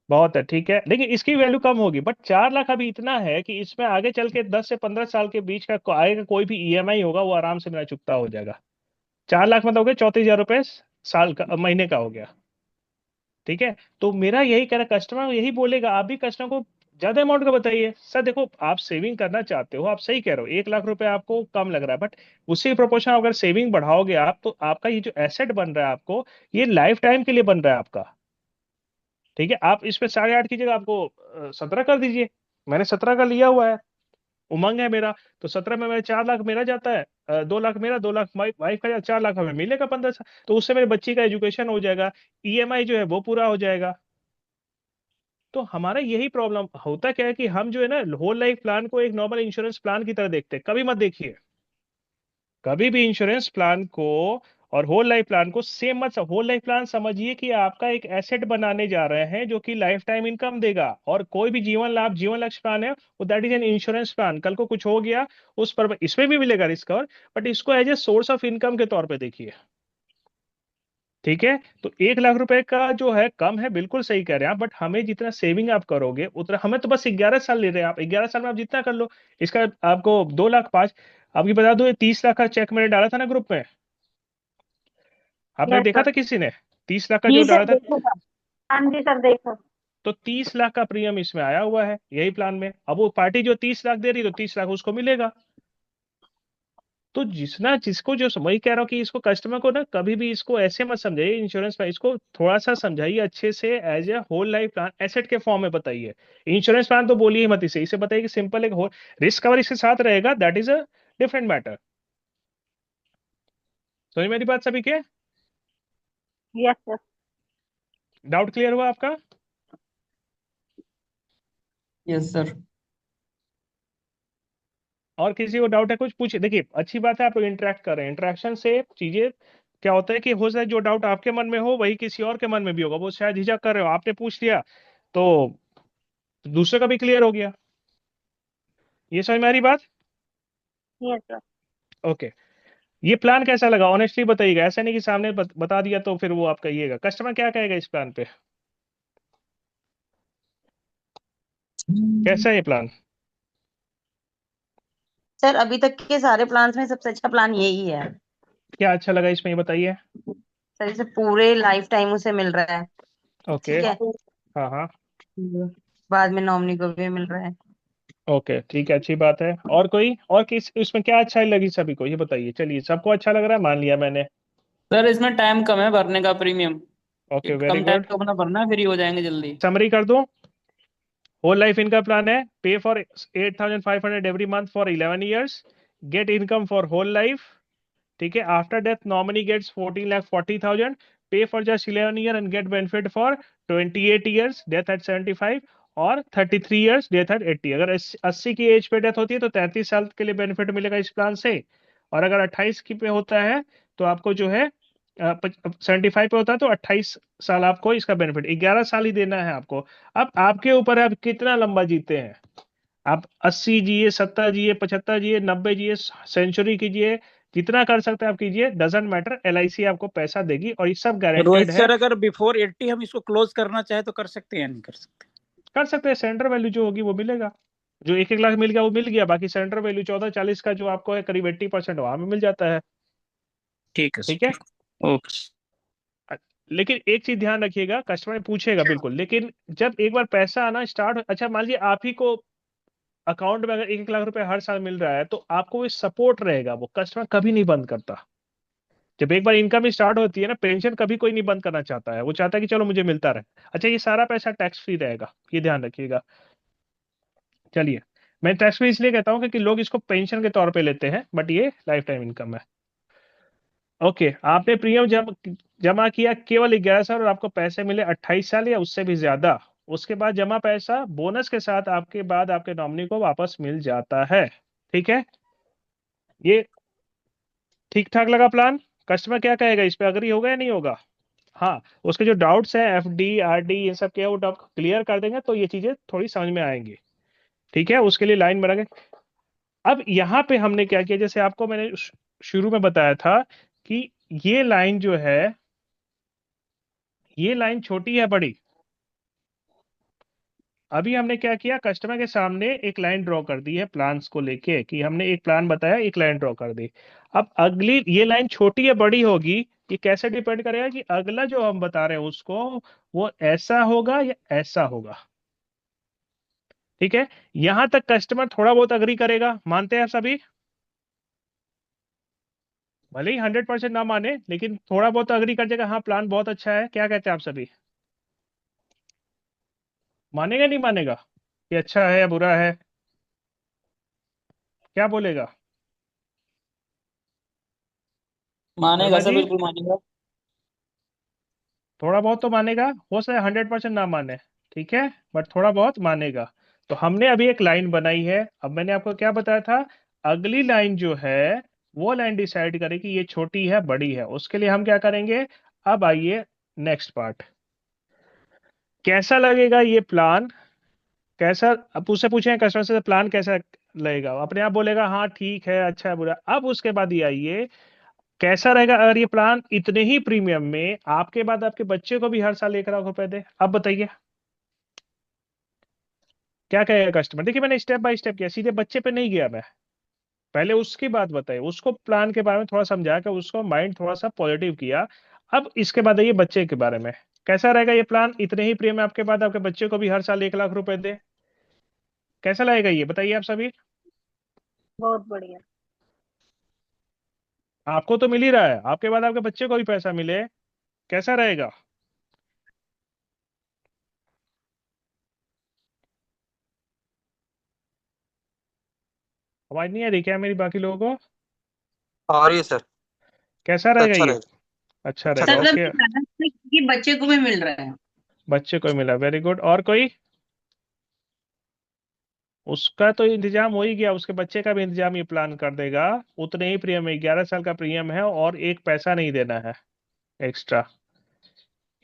बहुत है, ठीक है, लेकिन इसकी वैल्यू कम होगी, बट 4 लाख अभी इतना है कि इसमें आगे चल के 10 से 15 साल के बीच का आएगा, कोई भी ईएमआई होगा वो आराम से मेरा चुकता हो जाएगा। 4 लाख मतलब हो गया 34,000 रुपए साल का, महीने का हो गया। ठीक है, तो मेरा यही कह रहा, कस्टमर यही बोलेगा, आप भी कस्टमर को ज्यादा अमाउंट का बताइए। सर देखो, आप सेविंग करना चाहते हो, आप सही कह रहे हो, 1 लाख रुपए आपको कम लग रहा है, बट उसी प्रोपोर्शन अगर सेविंग बढ़ाओगे आप, तो आपका ये जो एसेट बन रहा है आपको, ये लाइफ टाइम के लिए बन रहा है आपका। ठीक है, आप इस पे 8.5 की जगह आपको 17 कर दीजिए। मैंने 17 का लिया हुआ है, उमंग है मेरा, तो 17 में मेरा 4 लाख मेरा जाता है, 2 लाख मेरा, 2 लाख वाइफ का, 4 लाख हमें मिलेगा 15 साल, तो उससे मेरे बच्ची का एजुकेशन हो जाएगा, ईएमआई जो है वो पूरा हो जाएगा। तो हमारा यही प्रॉब्लम होता क्या है कि हम जो है ना होल लाइफ प्लान को एक नॉर्मल इंश्योरेंस प्लान की तरह देखते हैं। कभी मत देखिए, कभी भी इंश्योरेंस प्लान को और होल लाइफ प्लान को सेम मत। होल लाइफ प्लान समझिए कि आपका एक एसेट बनाने जा रहे हैं जो कि लाइफ टाइम इनकम देगा, और कोई भी जीवन लाभ, जीवन लक्ष्य प्लान है वो that is an insurance plan, कल को कुछ हो गया उस पर इसमें भी मिलेगा रिस्क कवर, बट इसको as a source of income के तौर पे देखिए। ठीक है, तो 1 लाख रुपए का जो है कम है, बिल्कुल सही कह रहे हैं आप, बट हमें जितना सेविंग आप करोगे उतना, हमें तो बस 11 साल ले रहे हैं, आप 11 साल में आप जितना कर लो, इसका आपको 2 लाख 5। आपकी बता दो, ये 30 लाख का चेक मैंने डाला था ना ग्रुप में, आपने यस देखा सर। था किसी ने 30 लाख का जो जी डाला सर था? देखो सर। हाँ जी सर देखो। तो 30 लाख का प्रीमियम इसमें आया हुआ है यही प्लान में। अब वो पार्टी जो 30 लाख दे रही है तो 30 लाख उसको मिलेगा। तो जिसको जो वही कह रहा हूँ कि इसको कस्टमर को ना कभी भी इसको ऐसे मत समझाइए इंश्योरेंस प्लान, इसको थोड़ा सा समझाइए अच्छे से, as a whole life plan asset के फॉर्म में बताइए। इंश्योरेंस प्लान तो बोलिए मत, इसे बताइए कि सिंपल एक रिस्क कवर इसके साथ रहेगा, that is a different matter. समझ मेरी बात सभी के? Yes sir. डाउट क्लियर हुआ आपका? Yes sir. और किसी को डाउट है कुछ पूछिए। देखिए अच्छी बात है आप लोग इंटरेक्ट कर रहे हैं, इंटरेक्शन से चीजें क्या होता है कि हो जाए जो डाउट आपके मन में हो वही किसी और के मन में भी होगा, वो शायद झिझक कर रहे हो, आपने पूछ लिया तो दूसरे का भी क्लियर हो गया। ये समझ में आ रही बात? Yes sir. ओके। ये प्लान कैसा लगा ऑनेस्टली बताइएगा, ऐसा नहीं कि सामने बता दिया तो फिर वो आप कहिएगा। कस्टमर क्या कहेगा इस प्लान पे, कैसा है ये प्लान? सर अभी तक के सारे प्लान्स में सबसे अच्छा प्लान यही है क्या अच्छा लगा इसमें ये बताइए। सर। इसे पूरे लाइफ टाइम उसे मिल रहा है, ओके। ठीक है। हाँ हाँ। बाद में नॉमिनी को भी मिल रहा है। ओके ठीक है, अच्छी बात है। और कोई और किस इसमें क्या अच्छा लगी सभी को ये बताइए। चलिए सबको अच्छा लग रहा है मान लिया मैंने। सर इसमें टाइम कम है भरने का प्रीमियम, ओके वेरी कम टाइम गुड। तो अपना भरना है, फ्री हो जाएंगे जल्दी। समरी कर दूं, होल लाइफ इनकम प्लान है, pay for 8,500 every month for 11 years, get income for whole life, ठीक है। After death nominee gets 14,40,000, pay for just 11 year and get benefit for 28 years, death at 75, और 33 years, death eight 80। अगर 80 की as पे death होती है तो 33 साल के लिए बेनिफिट मिलेगा इस प्लान से। और अगर 28 की पे होता है तो आपको जो है 75 पे होता है तो 28 साल आपको इसका बेनिफिट, 11 साल ही देना है आपको। अब आपके ऊपर है आप कितना लंबा जीते हैं, आप 80 जिए, 70 जिए, 75 जिए, 90 जिए, सेंचुरी कीजिए, जितना कर सकते हैं आप कीजिए, डजेंट मैटर, एलआईसी आपको पैसा देगी और ये सब रोहित गारंटेड है। सर अगर बिफोर 80 हम इसको क्लोज करना चाहे तो कर सकते हैं या नहीं कर सकते? कर सकते हैं, सेंटर वैल्यू जो होगी वो मिलेगा। जो 1-1 लाख मिल गया वो मिल गया, बाकी सेंटर वैल्यू 14-40 का जो आपको है करीब 80% वहां में मिल जाता है। ठीक है ठीक है। सर। ओके। लेकिन एक चीज ध्यान रखिएगा, कस्टमर पूछेगा बिल्कुल, लेकिन जब एक बार पैसा आना स्टार्ट, अच्छा मान लीजिए आप ही को अकाउंट में अगर 1-1 लाख रुपए हर साल मिल रहा है तो आपको वो सपोर्ट रहेगा, वो कस्टमर कभी नहीं बंद करता। जब एक बार इनकम स्टार्ट होती है ना, पेंशन कभी कोई नहीं बंद करना चाहता है, वो चाहता है कि चलो मुझे मिलता रहे। अच्छा ये सारा पैसा टैक्स फ्री रहेगा, ये ध्यान रखिएगा। चलिए, मैं टैक्स फ्री इसलिए कहता हूँ क्योंकि लोग इसको पेंशन के तौर पे लेते हैं, बट ये लाइफ टाइम इनकम है। ओके, आपने प्रीमियम जमा किया केवल 11 साल और आपको पैसे मिले 28 साल या उससे भी ज्यादा, उसके बाद जमा पैसा बोनस के साथ आपके बाद आपके नॉमिनी को वापस मिल जाता है। ठीक है, ये ठीक ठाक लगा प्लान? कस्टमर क्या कहेगा इस पे, अग्री होगा या नहीं होगा? हाँ, उसके जो डाउट्स हैं एफडी आरडी ये सब के वो डाउट क्लियर कर देंगे तो ये चीजें थोड़ी समझ में आएंगी। ठीक है, उसके लिए लाइन बनाएंगे। अब यहाँ पे हमने क्या किया, जैसे आपको मैंने शुरू में बताया था कि ये लाइन जो है, ये लाइन छोटी है बड़ी। अभी हमने क्या किया, कस्टमर के सामने एक लाइन ड्रॉ कर दी है प्लान्स को लेके, कि हमने एक प्लान बताया एक लाइन ड्रॉ कर दी। अब अगली ये लाइन छोटी या बड़ी होगी, ये कैसे डिपेंड करेगा कि अगला जो हम बता रहे हैं उसको वो ऐसा होगा या ऐसा होगा। ठीक है, यहां तक कस्टमर थोड़ा बहुत अग्री करेगा, मानते हैं सभी? भले ही 100% ना माने लेकिन थोड़ा बहुत अग्री कर जाएगा, हाँ प्लान बहुत अच्छा है। क्या कहते हैं आप सभी, मानेगा नहीं मानेगा कि अच्छा है या बुरा है, क्या बोलेगा? मानेगा वर्मा सर, जी, बिल्कुल मानेगा। थोड़ा बहुत तो मानेगा, हो सकता है 100% ना माने, ठीक है, बट थोड़ा बहुत मानेगा। तो हमने अभी एक लाइन बनाई है, अब मैंने आपको क्या बताया था, अगली लाइन जो है वो लाइन डिसाइड करेगी ये छोटी है बड़ी है, उसके लिए हम क्या करेंगे। अब आइए नेक्स्ट पार्ट, कैसा लगेगा ये प्लान, कैसा, अब उससे पूछें कस्टमर से प्लान कैसा लगेगा, अपने आप बोलेगा हाँ ठीक है अच्छा है बुरा। अब उसके बाद ये आइए, कैसा रहेगा अगर ये प्लान इतने ही प्रीमियम में आपके बाद आपके बच्चे को भी हर साल 1 लाख रुपए दे, अब बताइए क्या कहेगा कस्टमर। देखिए मैंने स्टेप बाय स्टेप किया, सीधे बच्चे पे नहीं गया मैं, पहले उसकी बात बताई, उसको प्लान के बारे में थोड़ा समझा कर उसको माइंड थोड़ा सा पॉजिटिव किया। अब इसके बाद आइए बच्चे के बारे में, कैसा रहेगा ये प्लान? इतने ही प्रीमियम आपके बाद आपके बच्चे को भी हर साल 1 लाख रुपए दे। कैसा लगेगा ये, बताइए आप सभी। बहुत बढ़िया। आपको तो मिल ही रहा है, आपके बाद आपके बच्चे को भी पैसा मिले, कैसा रहेगा? आवाज नहीं आ रही क्या मेरी बाकी लोगों को? आ रही है सर। कैसा रहेगा अच्छा ये? रहेगा। अच्छा अच्छा रहेगा, मतलब ओके। कि बच्चे को भी मिल रहा है। बच्चे को मिला, वेरी गुड। और कोई? उसका तो इंतजाम हो ही गया, उसके बच्चे का भी इंतजाम ये प्लान कर देगा। उतने ही प्रीमियम है, 11 साल का प्रीमियम है और एक पैसा नहीं देना है एक्स्ट्रा।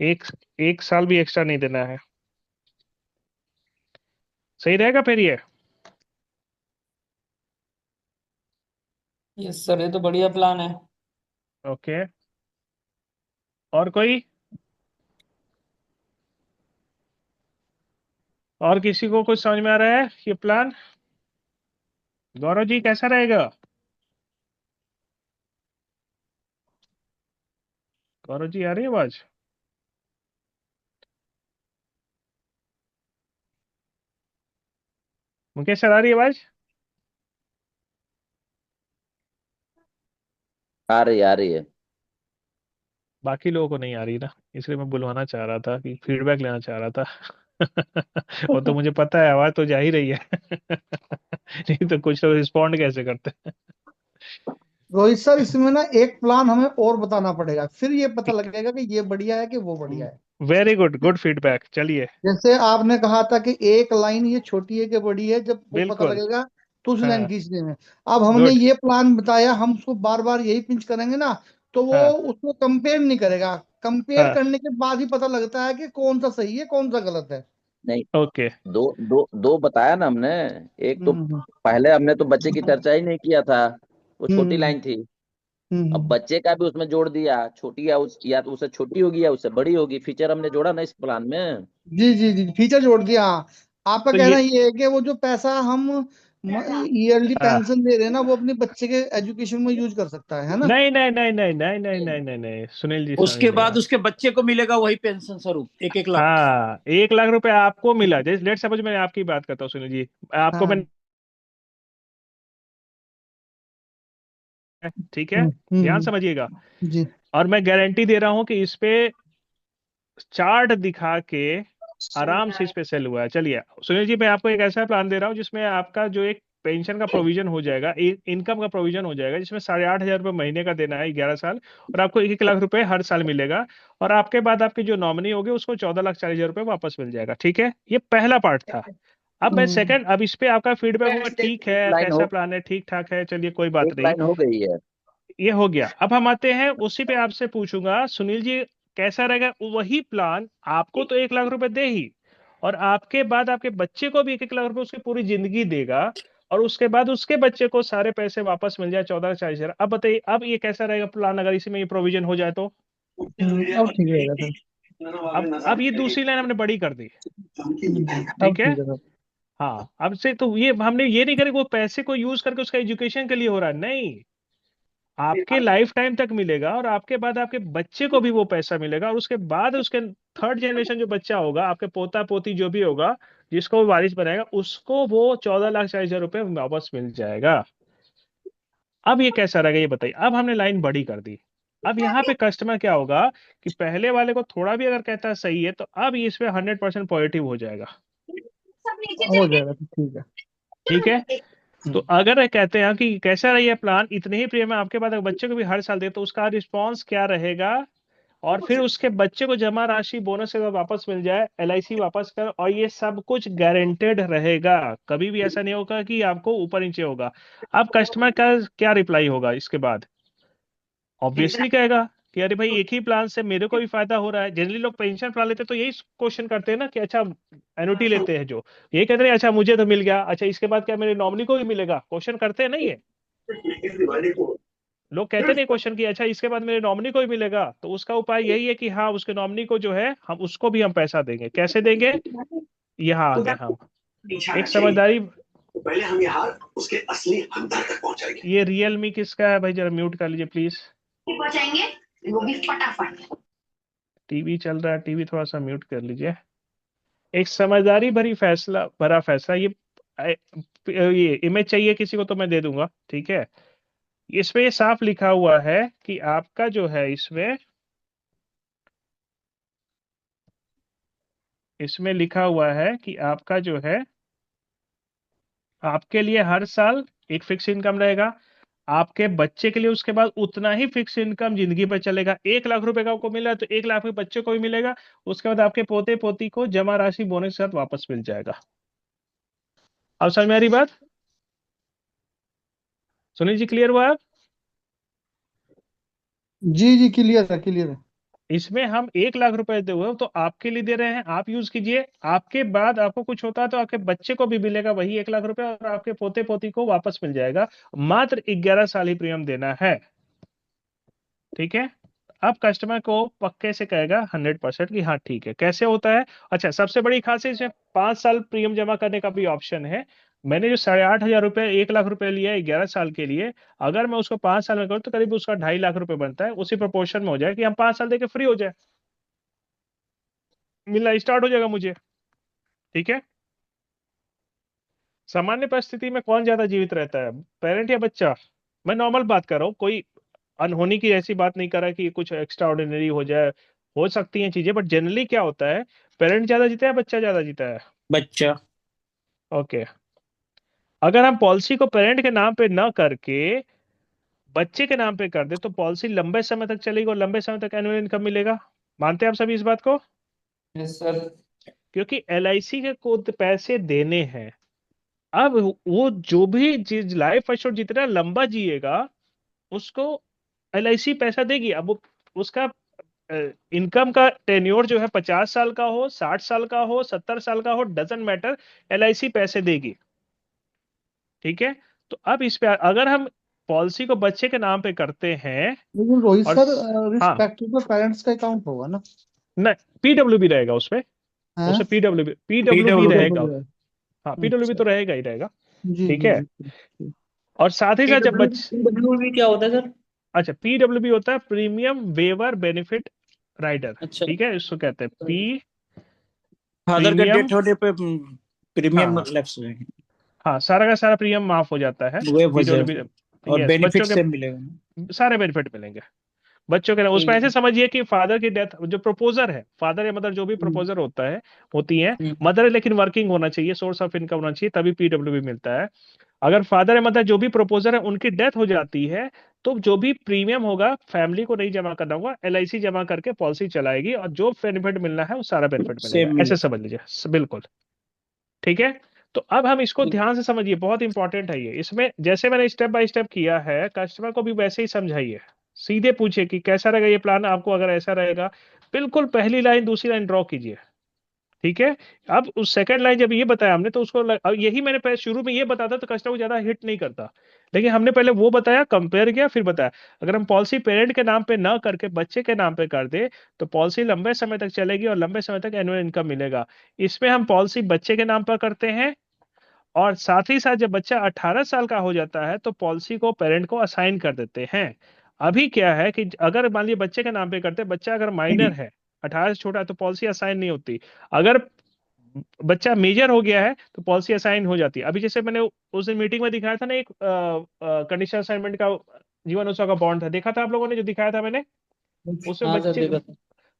एक एक साल भी एक्स्ट्रा नहीं देना है। सही रहेगा फिर ये? यस सर, ये तो बढ़िया प्लान है। ओके। और कोई? और किसी को कुछ समझ में आ रहा है ये प्लान? गौरव जी कैसा रहेगा? गौरव जी आ रही है आवाज? मुकेश सर आ रही है आवाज? आ रही है। बाकी लोगों को नहीं आ रही ना, इसलिए मैं बुलवाना चाह रहा था, कि फीडबैक लेना चाह रहा था। वो तो मुझे पता है, आवाज तो जा ही रही है। नहीं तो कुछ लोग रिस्पॉन्ड कैसे करते हैं? रोहित सर, इसमें ना एक प्लान हमें और बताना पड़ेगा, फिर ये पता लगेगा कि ये बढ़िया है कि वो बढ़िया है। वेरी गुड, गुड फीडबैक, चलिए। जैसे आपने कहा था कि एक लाइन ये छोटी है कि बड़ी है, जब वो पता बिल्कुल। लगेगा तो उस लाइन हाँ, खींचने में। अब हमने गुड। ये प्लान बताया, हम उसको बार बार यही पिंच करेंगे ना, तो वो हाँ उसको कंपेयर नहीं करेगा। कंपेयर हाँ, करने के बाद ही पता लगता है कि कौन सा सही है कौन सा गलत है। नहीं, ओके। दो दो दो बताया ना हमने। एक तो हम्म पहले हमने तो बच्चे की चर्चा ही नहीं किया था, वो छोटी हम्म लाइन थी। अब हम्म बच्चे का भी उसमें जोड़ दिया, छोटी या तो उससे छोटी होगी या उससे बड़ी होगी, फीचर हमने जोड़ा ना इस प्लान में। जी जी जी, फीचर जोड़ दिया, हाँ। आपका तो कहना ये, ये है कि वो जो पैसा हम ईयरली हाँ, पेंशन दे रहे हैं ना, वो अपने बच्चे के एजुकेशन में यूज कर सकता है ना। नहीं नहीं नहीं नहीं नहीं नहीं नहीं नहीं नहीं, सुनील जी समझ उसके नहीं बाद आप। उसके बच्चे को मिलेगा वही पेंशन स्वरूप 1-1 लाख। हाँ, 1 लाख रुपए आपको मिला, जैसे लेट सपोज मैं आपकी बात करता हूँ सुनील जी, आपको मैं, हाँ। ठीक है, ध्यान हम्म। समझिएगा। जी। और मैं गारंटी दे रहा हूं कि इस पे चार्ट दिखा के आराम से इस पे सेल हुआ है। चलिए सुनील जी, मैं आपको एक ऐसा प्लान दे रहा हूँ जिसमें आपका जो एक पेंशन का प्रोविजन हो जाएगा, इनकम का प्रोविजन हो जाएगा, जिसमें 8,500 रुपये महीने का देना है 11 साल, और आपको 1-1 लाख रुपए हर साल मिलेगा। और आपके बाद आपके जो नॉमिनी होगी उसको 14,40,000 रुपये वापस मिल जाएगा। ठीक है, ये पहला पार्ट था। अब मैं हम्म। सेकंड, अब इस पे आपका फीडबैक होगा, ठीक है लाइन कैसा हो प्लान है, ठीक ठाक है, चलिए कोई बात एक नहीं। लाइन हो गई है। ये हो गया। अब हम आते हैं उसी पे, आपसे पूछूंगा सुनील जी, कैसा रहेगा वही प्लान? आपको तो 1 लाख रुपए दे ही, और आपके बाद आपके बच्चे को भी 1-1 लाख रुपए उसकी पूरी जिंदगी देगा, और उसके बाद उसके बच्चे को सारे पैसे वापस मिल जाए, 14,40,000। अब बताइए, अब ये कैसा रहेगा प्लान अगर इसी में ये प्रोविजन हो जाए तो? अब ठीक रहेगा सर। अब ये दूसरी लाइन हमने बड़ी कर दी, अब ठीक है। ठीक है सर। हाँ, अब से तो ये हमने ये नहीं करें वो पैसे को यूज करके उसका एजुकेशन के लिए हो रहा है, नहीं। आपके लाइफ टाइम तक मिलेगा, और आपके बाद आपके बच्चे को भी वो पैसा मिलेगा, और उसके बाद उसके थर्ड जनरेशन जो बच्चा होगा, आपके पोता पोती जो भी होगा, जिसको वो वारिस बनाएगा, उसको वो 14,40,000 रुपये वापस मिल जाएगा। अब ये कैसा रहेगा ये बताइए? अब हमने लाइन बड़ी कर दी। अब यहाँ पे कस्टमर क्या होगा, कि पहले वाले को थोड़ा भी अगर कहता है सही है, तो अब इस पे 100% पॉजिटिव हो जाएगा। हो जाएगा सर, ठीक है। ठीक है। तो हम्म। अगर कहते हैं कि कैसा रही है प्लान, इतने ही प्रीमियम आपके बाद अगर बच्चे को भी हर साल दे, तो उसका रिस्पॉन्स क्या रहेगा? और फिर उसके बच्चे को जमा राशि बोनस से वापस मिल जाए, एलआईसी वापस कर, और ये सब कुछ गारंटेड रहेगा। कभी भी ऐसा नहीं होगा कि आपको ऊपर नीचे होगा। अब कस्टमर का क्या रिप्लाई होगा इसके बाद? ऑब्वियसली कहेगा कि अरे भाई, एक ही प्लान से मेरे को भी फायदा हो रहा है। जनरली लोग पेंशन प्लान लेते हैं तो यही क्वेश्चन करते हैं ना, कि अच्छा एनुटी लेते हैं जो, यही कहते हैं अच्छा मुझे तो मिल गया, अच्छा इसके बाद क्या मेरे नॉमिनी को भी मिलेगा? क्वेश्चन करते हैं ना ये लोग, कहते नहीं क्वेश्चन कि अच्छा इसके बाद मेरे नॉमिनी को भी मिलेगा। तो उसका उपाय यही है कि हाँ, उसके नॉमिनी को जो है हम उसको भी हम पैसा देंगे। कैसे देंगे? यहाँ आ गए हम, एक समझदारी। पहले हम ये हार उसके असली हमदर्द तक पहुंचाएंगे। ये रियलमी किसका है भाई? जरा म्यूट कर लीजिए प्लीज। पहुंचाएंगे वो भी फटाफट। टीवी चल रहा है, टीवी थोड़ा सा म्यूट कर लीजिए। एक समझदारी भरा फैसला, ये इमेज चाहिए किसी को तो मैं दे दूंगा, ठीक है। इसमें ये साफ लिखा हुआ है कि आपका जो है इसमें लिखा हुआ है कि आपका जो है, आपके लिए हर साल एक फिक्स इनकम रहेगा, आपके बच्चे के लिए उसके बाद उतना ही फिक्स इनकम जिंदगी भर चलेगा। 1 लाख रुपए का आपको मिला तो 1 लाख के बच्चे को भी मिलेगा, उसके बाद आपके पोते पोती को जमा राशि बोनस के साथ वापस मिल जाएगा। अब समझ में आ रही बात? सुनील जी क्लियर हुआ आप? जी जी, क्लियर है, क्लियर है। इसमें हम 1 लाख रुपए दे हुए तो आपके लिए दे रहे हैं, आप यूज कीजिए, आपके बाद आपको कुछ होता है तो आपके बच्चे को भी मिलेगा वही 1 लाख रुपए, और आपके पोते पोती को वापस मिल जाएगा। मात्र 11 साल ही प्रीमियम देना है, ठीक है। अब कस्टमर को पक्के से कहेगा 100% कि हाँ ठीक है। कैसे होता है? अच्छा, सबसे बड़ी खासियत इसमें 5 साल प्रीमियम जमा करने का भी ऑप्शन है। मैंने जो 8,500 रुपए 1 लाख रुपए लिया है 11 साल के लिए, अगर मैं उसको 5 साल में करूँ तो करीब उसका 2.5 लाख रुपए बनता है। उसी प्रोपोर्शन में हो जाए कि हम 5 साल देके फ्री हो जाए, मिलना स्टार्ट हो जाएगा मुझे, ठीक है। सामान्य परिस्थिति में कौन ज्यादा जीवित रहता है, पेरेंट या बच्चा? मैं नॉर्मल बात कर रहा हूँ, कोई अनहोनी की ऐसी बात नहीं कर रहा कि कुछ एक्स्ट्रा ऑर्डिनरी हो जाए, हो सकती हैं चीजें, बट जनरली क्या होता है, पेरेंट ज्यादा जीता है बच्चा ज्यादा जीता है? बच्चा। ओके। अगर हम पॉलिसी को पेरेंट के नाम पे न करके बच्चे के नाम पे कर दे तो पॉलिसी लंबे समय तक चलेगी और लंबे समय तक एनुअल इनकम मिलेगा। मानते हैं आप सभी इस बात को? Yes sir. क्योंकि LIC के को पैसे देने हैं। अब वो जो भी लाइफ एश्योर्ड जितना लंबा जिएगा उसको LIC पैसा देगी। अब उसका इनकम का टेन्योर जो है 50 साल का हो, 60 साल का हो, 70 साल का हो, डजंट मैटर, LIC पैसे देगी, ठीक है। तो अब इस पे अगर हम पॉलिसी को बच्चे के नाम पे करते हैं लेकिन रोहित और सर, हाँ, रिस्पेक्टिव पेरेंट्स का अकाउंट होगा ना? नहीं, PWB रहेगा उसमें, है? उसमें PWB PWB रहेगा। PWB है। हाँ, PWB अच्छा, तो रहेगा ही रहेगा, जी ठीक जी है। जी। और साथ ही साथ जब PWB क्या होता है सर? अच्छा, PWB होता है प्रीमियम वेवर बेनिफिट राइडर, अच्छा। ठीक है, इसको कहते हैं फादर का प्रीमियम। डेथ होने पे प्रीमियम हाँ लैप्स हुए हाँ, सारा का सारा प्रीमियम माफ हो जाता है वो वजह, PWB। और यस, बेनिफिट बच्चों से मिलेगा। के सारे बेनिफिट मिलेंगे बच्चों के। उसमें ठीक ऐसे है। समझिए कि फादर की डेथ, जो प्रपोजर है, फादर या मदर जो भी प्रपोजर होता है, होती है, हम्म। मदर है लेकिन वर्किंग होना चाहिए, सोर्स ऑफ इनकम होना चाहिए, तभी PWB मिलता है। अगर फादर या मदर जो भी प्रपोजर है उनकी डेथ हो जाती है तो जो भी प्रीमियम होगा फैमिली को नहीं जमा करना होगा, LIC जमा करके पॉलिसी चलाएगी और जो बेनिफिट मिलना है वो सारा बेनिफिट मिलेगा। सेम मिले। ऐसे समझ लीजिए, बिल्कुल, ठीक है। तो अब हम इसको ध्यान से समझिए, बहुत इंपॉर्टेंट है ये। इसमें जैसे मैंने स्टेप बाय स्टेप किया है, कस्टमर को भी वैसे ही समझाइए। सीधे पूछिए कि कैसा रहेगा ये प्लान आपको, अगर ऐसा रहेगा बिल्कुल पहली लाइन दूसरी लाइन ड्रॉ कीजिए, ठीक है। अब उस सेकंड लाइन जब ये बताया हमने तो उसको अब यही मैंने पहले शुरू में ये बताता तो कस्टमर को ज्यादा हिट नहीं करता, लेकिन हमने पहले वो बताया, कंपेयर किया, फिर बताया। अगर हम पॉलिसी पेरेंट के नाम पे ना करके बच्चे के नाम पे कर दे तो पॉलिसी लंबे समय तक चलेगी और लंबे समय तक एनुअल इनकम मिलेगा। इसमें हम पॉलिसी बच्चे के नाम पर करते हैं और साथ ही साथ जब बच्चा 18 साल का हो जाता है तो पॉलिसी को पेरेंट को असाइन कर देते हैं। अभी क्या है कि अगर मान लीजिए बच्चे के नाम पे करते हैं, बच्चा अगर माइनर है, 18 से छोटा है, तो पॉलिसी असाइन नहीं होती। अगर बच्चा मेजर हो गया है तो पॉलिसी असाइन हो जाती है। अभी जैसे मैंने उस दिन मीटिंग में दिखाया था ना, एक कंडीशनल असाइनमेंट का जीवन उत्सव का बॉन्ड था, देखा था आप लोगों ने जो दिखाया था मैंने? उसमें हाँ सर, बच्चे देखा था।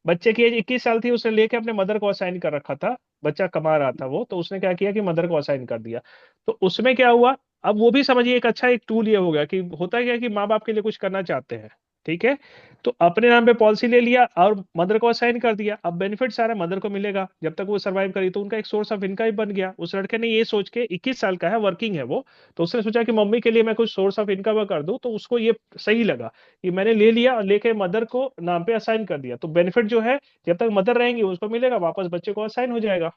बच्चे की एज 21 साल थी, उसने लेके अपने मदर को असाइन कर रखा था। बच्चा कमा रहा था वो, तो उसने क्या किया कि मदर को असाइन कर दिया। तो उसमें क्या हुआ, अब वो भी समझिए एक अच्छा एक टूल ये हो गया कि होता क्या है कि माँ बाप के लिए कुछ करना चाहते हैं, ठीक है, तो अपने नाम पे पॉलिसी ले लिया और मदर को असाइन कर दिया। अब बेनिफिट सारा मदर को मिलेगा जब तक वो सर्वाइव करी, तो उनका एक सोर्स ऑफ इनकम बन गया। उस लड़के ने ये सोच के, 21 साल का है, वर्किंग है वो, तो उसने सोचा कि मम्मी के लिए मैं कुछ सोर्स ऑफ इनकम कर दूं, तो उसको ये सही लगा कि मैंने ले लिया और लेके मदर को नाम पे असाइन कर दिया। तो बेनिफिट जो है जब तक मदर रहेंगी उसको मिलेगा, वापस बच्चे को असाइन हो जाएगा,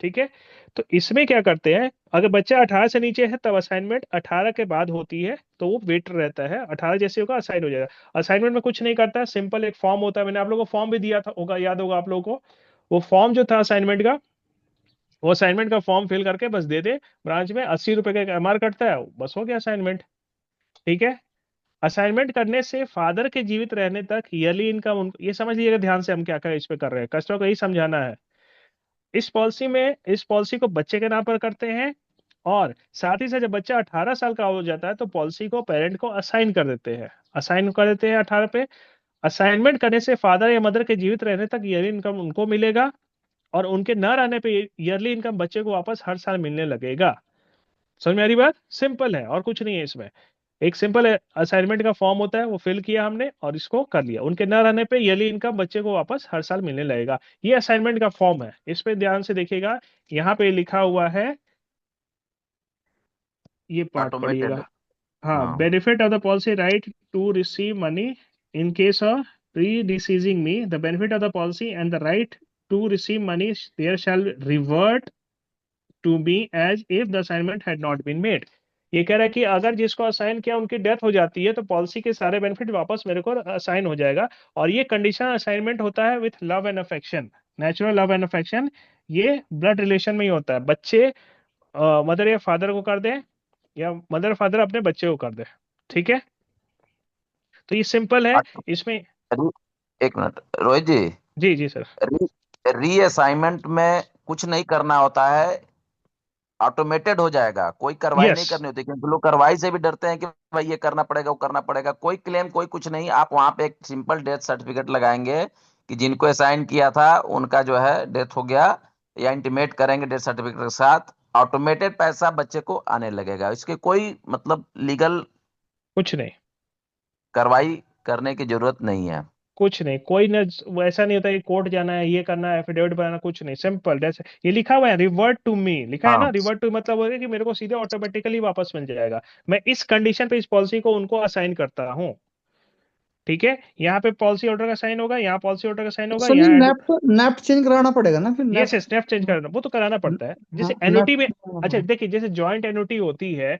ठीक है। तो इसमें क्या करते हैं, अगर बच्चा 18 से नीचे है तब असाइनमेंट, 18 के बाद होती है तो वो वेटर रहता है, 18 जैसे होगा असाइन हो जाएगा। असाइनमेंट में कुछ नहीं करता है, सिंपल एक फॉर्म होता है, मैंने आप लोगों को फॉर्म भी दिया था, होगा याद होगा आप लोगों को। वो फॉर्म जो था असाइनमेंट का, वो असाइनमेंट का फॉर्म फिल करके बस दे दे ब्रांच में, 80 रुपए का MR कटता है, बस हो गया असाइनमेंट, ठीक है। असाइनमेंट करने से फादर के जीवित रहने तक ईयरली इनकम, ये समझ लीजिएगा ध्यान से हम क्या क्या इस पे कर रहे हैं, कस्टमर को यही समझाना है। इस पॉलिसी को बच्चे के नाम पर करते हैं, और साथ ही साथ जब बच्चा 18 साल का हो जाता है तो पॉलिसी को पेरेंट को असाइन कर देते हैं, 18 पे। असाइनमेंट करने से फादर या मदर के जीवित रहने तक ईयरली इनकम उनको मिलेगा, और उनके न रहने पे ईयरली इनकम बच्चे को वापस हर साल मिलने लगेगा। समझ में आ रही बात? सिंपल है और कुछ नहीं है इसमें। एक सिंपल असाइनमेंट का फॉर्म होता है, वो फिल किया हमने और इसको कर लिया, उनके न रहने पे ईयरली इनकम बच्चे को वापस हर साल मिलने लगेगा। ये असाइनमेंट का फॉर्म है, इस पे ध्यान से देखिएगा, यहाँ पे लिखा हुआ है, ये पार्ट ऑटोमेटेड। पढ़िएगा। हाँ, हाँ benefit of the policy right to receive money in case of predeceasing me, the benefit of the policy and the right to receive money there shall revert to me as if the assignment had not been made। ये कह रहा है कि अगर जिसको assign किया उनकी death हो जाती है तो पॉलिसी के सारे बेनिफिट वापस मेरे को असाइन हो जाएगा, और ये कंडीशन असाइनमेंट होता है with love and affection, natural love and affection. ये ब्लड रिलेशन में ही होता है, बच्चे मदर या फादर को कर दे, या मदर फादर अपने बच्चे को कर दे, ठीक है। तो ये सिंपल है इसमें। एक मिनट रोहित जी। जी जी सर। री असाइनमेंट में कुछ नहीं करना होता है, ऑटोमेटेड हो जाएगा, कोई कार्रवाई नहीं यस, करनी होती, क्योंकि लोग कार्रवाई से भी डरते हैं कि भाई ये करना पड़ेगा वो करना पड़ेगा। कोई क्लेम कोई कुछ नहीं, आप वहां पे एक सिंपल डेथ सर्टिफिकेट लगाएंगे कि जिनको असाइन किया था उनका जो है डेथ हो गया, या इंटीमेट करेंगे डेथ सर्टिफिकेट के साथ, ऑटोमेटेड पैसा बच्चे को आने लगेगा। इसके कोई मतलब लीगल कुछ नहीं, कार्रवाई करने की जरूरत नहीं है। कुछ नहीं, कोई न, वो ऐसा नहीं होता कि कोर्ट जाना है, ये करना है, एफिडेविट बनाना, कुछ नहीं, सिंपल जैसे ये लिखा हुआ है, रिवर्ट टू मी लिखा है ना, हाँ रिवर्ट टू मतलब होगा कि मेरे को सीधे ऑटोमेटिकली वापस मिल जाएगा, मैं इस कंडीशन पे इस पॉलिसी को उनको असाइन करता हूँ, ठीक है। यहाँ पे पॉलिसी ऑर्डर का साइन होगा, यहाँ पॉलिसी ऑर्डर का साइन होगा, सर ये यहाँ नेफ्ट चेंज कराना पड़ेगा ना फिर? ये स्नैप चेंज करना, वो तो कराना पड़ता है जैसे हाँ, एन्युटी में। नेफ्ट। अच्छा देखिए, जैसे जॉइंट एन्युटी होती है,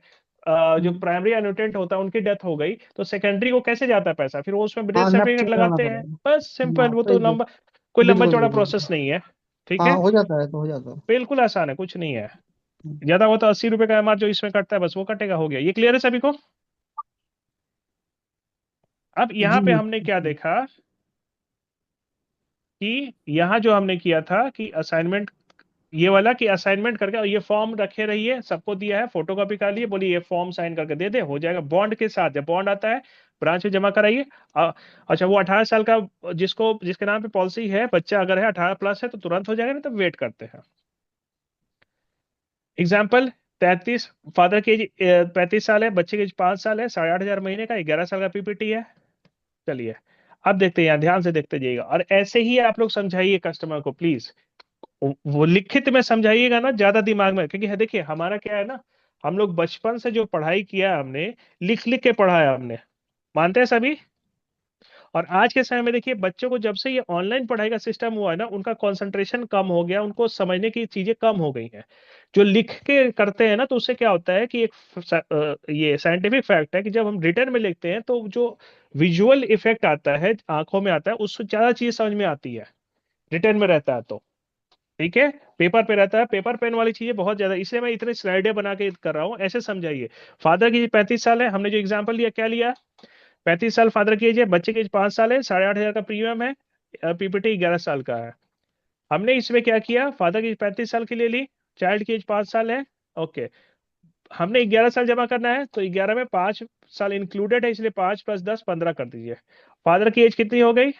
जो प्राइमरी एन्युटेंट होता है उनकी डेथ हो गई तो सेकेंडरी को कैसे जाता है पैसा, फिर वो उसमें डेथ हाँ, नेफ्ट सर्टिफिकेट चेंज कराना लगाते हैं, पड़ेगा। बस सिंपल। हाँ वो तो सही लंबा, कोई लंबा बिल्कुल चौड़ा बिल्कुल। प्रोसेस नहीं है, ठीक हाँ है, हो जाता है, तो हो जाता है। बिल्कुल आसान है, कुछ नहीं है। ज्यादा वो तो 80 रुपए का एमआर जो इसमें कटता है बस वो कटेगा, हो गया। ये क्लियर है सभी को? अब यहाँ पे जी हमने क्या देखा कि यहाँ जो हमने किया था कि असाइनमेंट, ये वाला कि असाइनमेंट करके, और ये फॉर्म रखे रहिए, सबको दिया है, फोटोकॉपी कर लिए, बोलिए ये फॉर्म साइन करके दे दे, हो जाएगा। बॉन्ड के साथ, जब बॉन्ड आता है ब्रांच में जमा कराइए। अच्छा, वो 18 साल का जिसके नाम पे पॉलिसी है, बच्चा अगर है 18 प्लस है तो तुरंत हो जाएगा, नहीं तो वेट करते हैं। एग्जाम्पल 33, फादर की एज 35 साल है, बच्चे की एज 5 साल है, 8,500 महीने का, 11 साल का पीपीटी है। चलिए अब देखते हैं, यहाँ ध्यान से देखते जाइएगा, और ऐसे ही आप लोग समझाइए कस्टमर को प्लीज, वो लिखित में समझाइएगा ना, ज्यादा दिमाग में, क्योंकि देखिए हमारा क्या है ना, हम लोग बचपन से जो पढ़ाई किया है हमने, लिख लिख के पढ़ा है हमने, मानते हैं सभी। और आज के समय में देखिए बच्चों को जब से ये ऑनलाइन पढ़ाई का सिस्टम हुआ है ना, उनका कंसंट्रेशन कम हो गया, उनको समझने की चीजें कम हो गई हैं। जो लिख के करते हैं ना, तो उससे क्या होता है कि ये साइंटिफिक फैक्ट है कि जब हम रिटर्न में लिखते हैं तो जो विजुअल इफेक्ट आता है, आंखों में आता है, उससे ज्यादा चीज समझ में आती है रिटर्न में रहता है तो, ठीक है। पेपर पे रहता है, पेपर पेन वाली चीजें बहुत ज्यादा, इसलिए मैं इतने स्लाइडें बना के कर रहा हूँ, ऐसे समझाइए। फादर की 35 साल है, हमने जो एग्जांपल लिया क्या लिया, 35 साल फादर की एज है, बच्चे की एज 5 साल है, 8,500 का प्रीमियम है, पीपीटी 11 साल का है। हमने इसमें क्या किया, फादर की 35 साल की ले ली, चाइल्ड की एज 5 साल है, ओके। हमने 11 साल जमा करना है तो 11 में 5 साल इंक्लूडेड है, इसलिए 5 + 10 15 कर दीजिए। फादर की एज कितनी हो गई,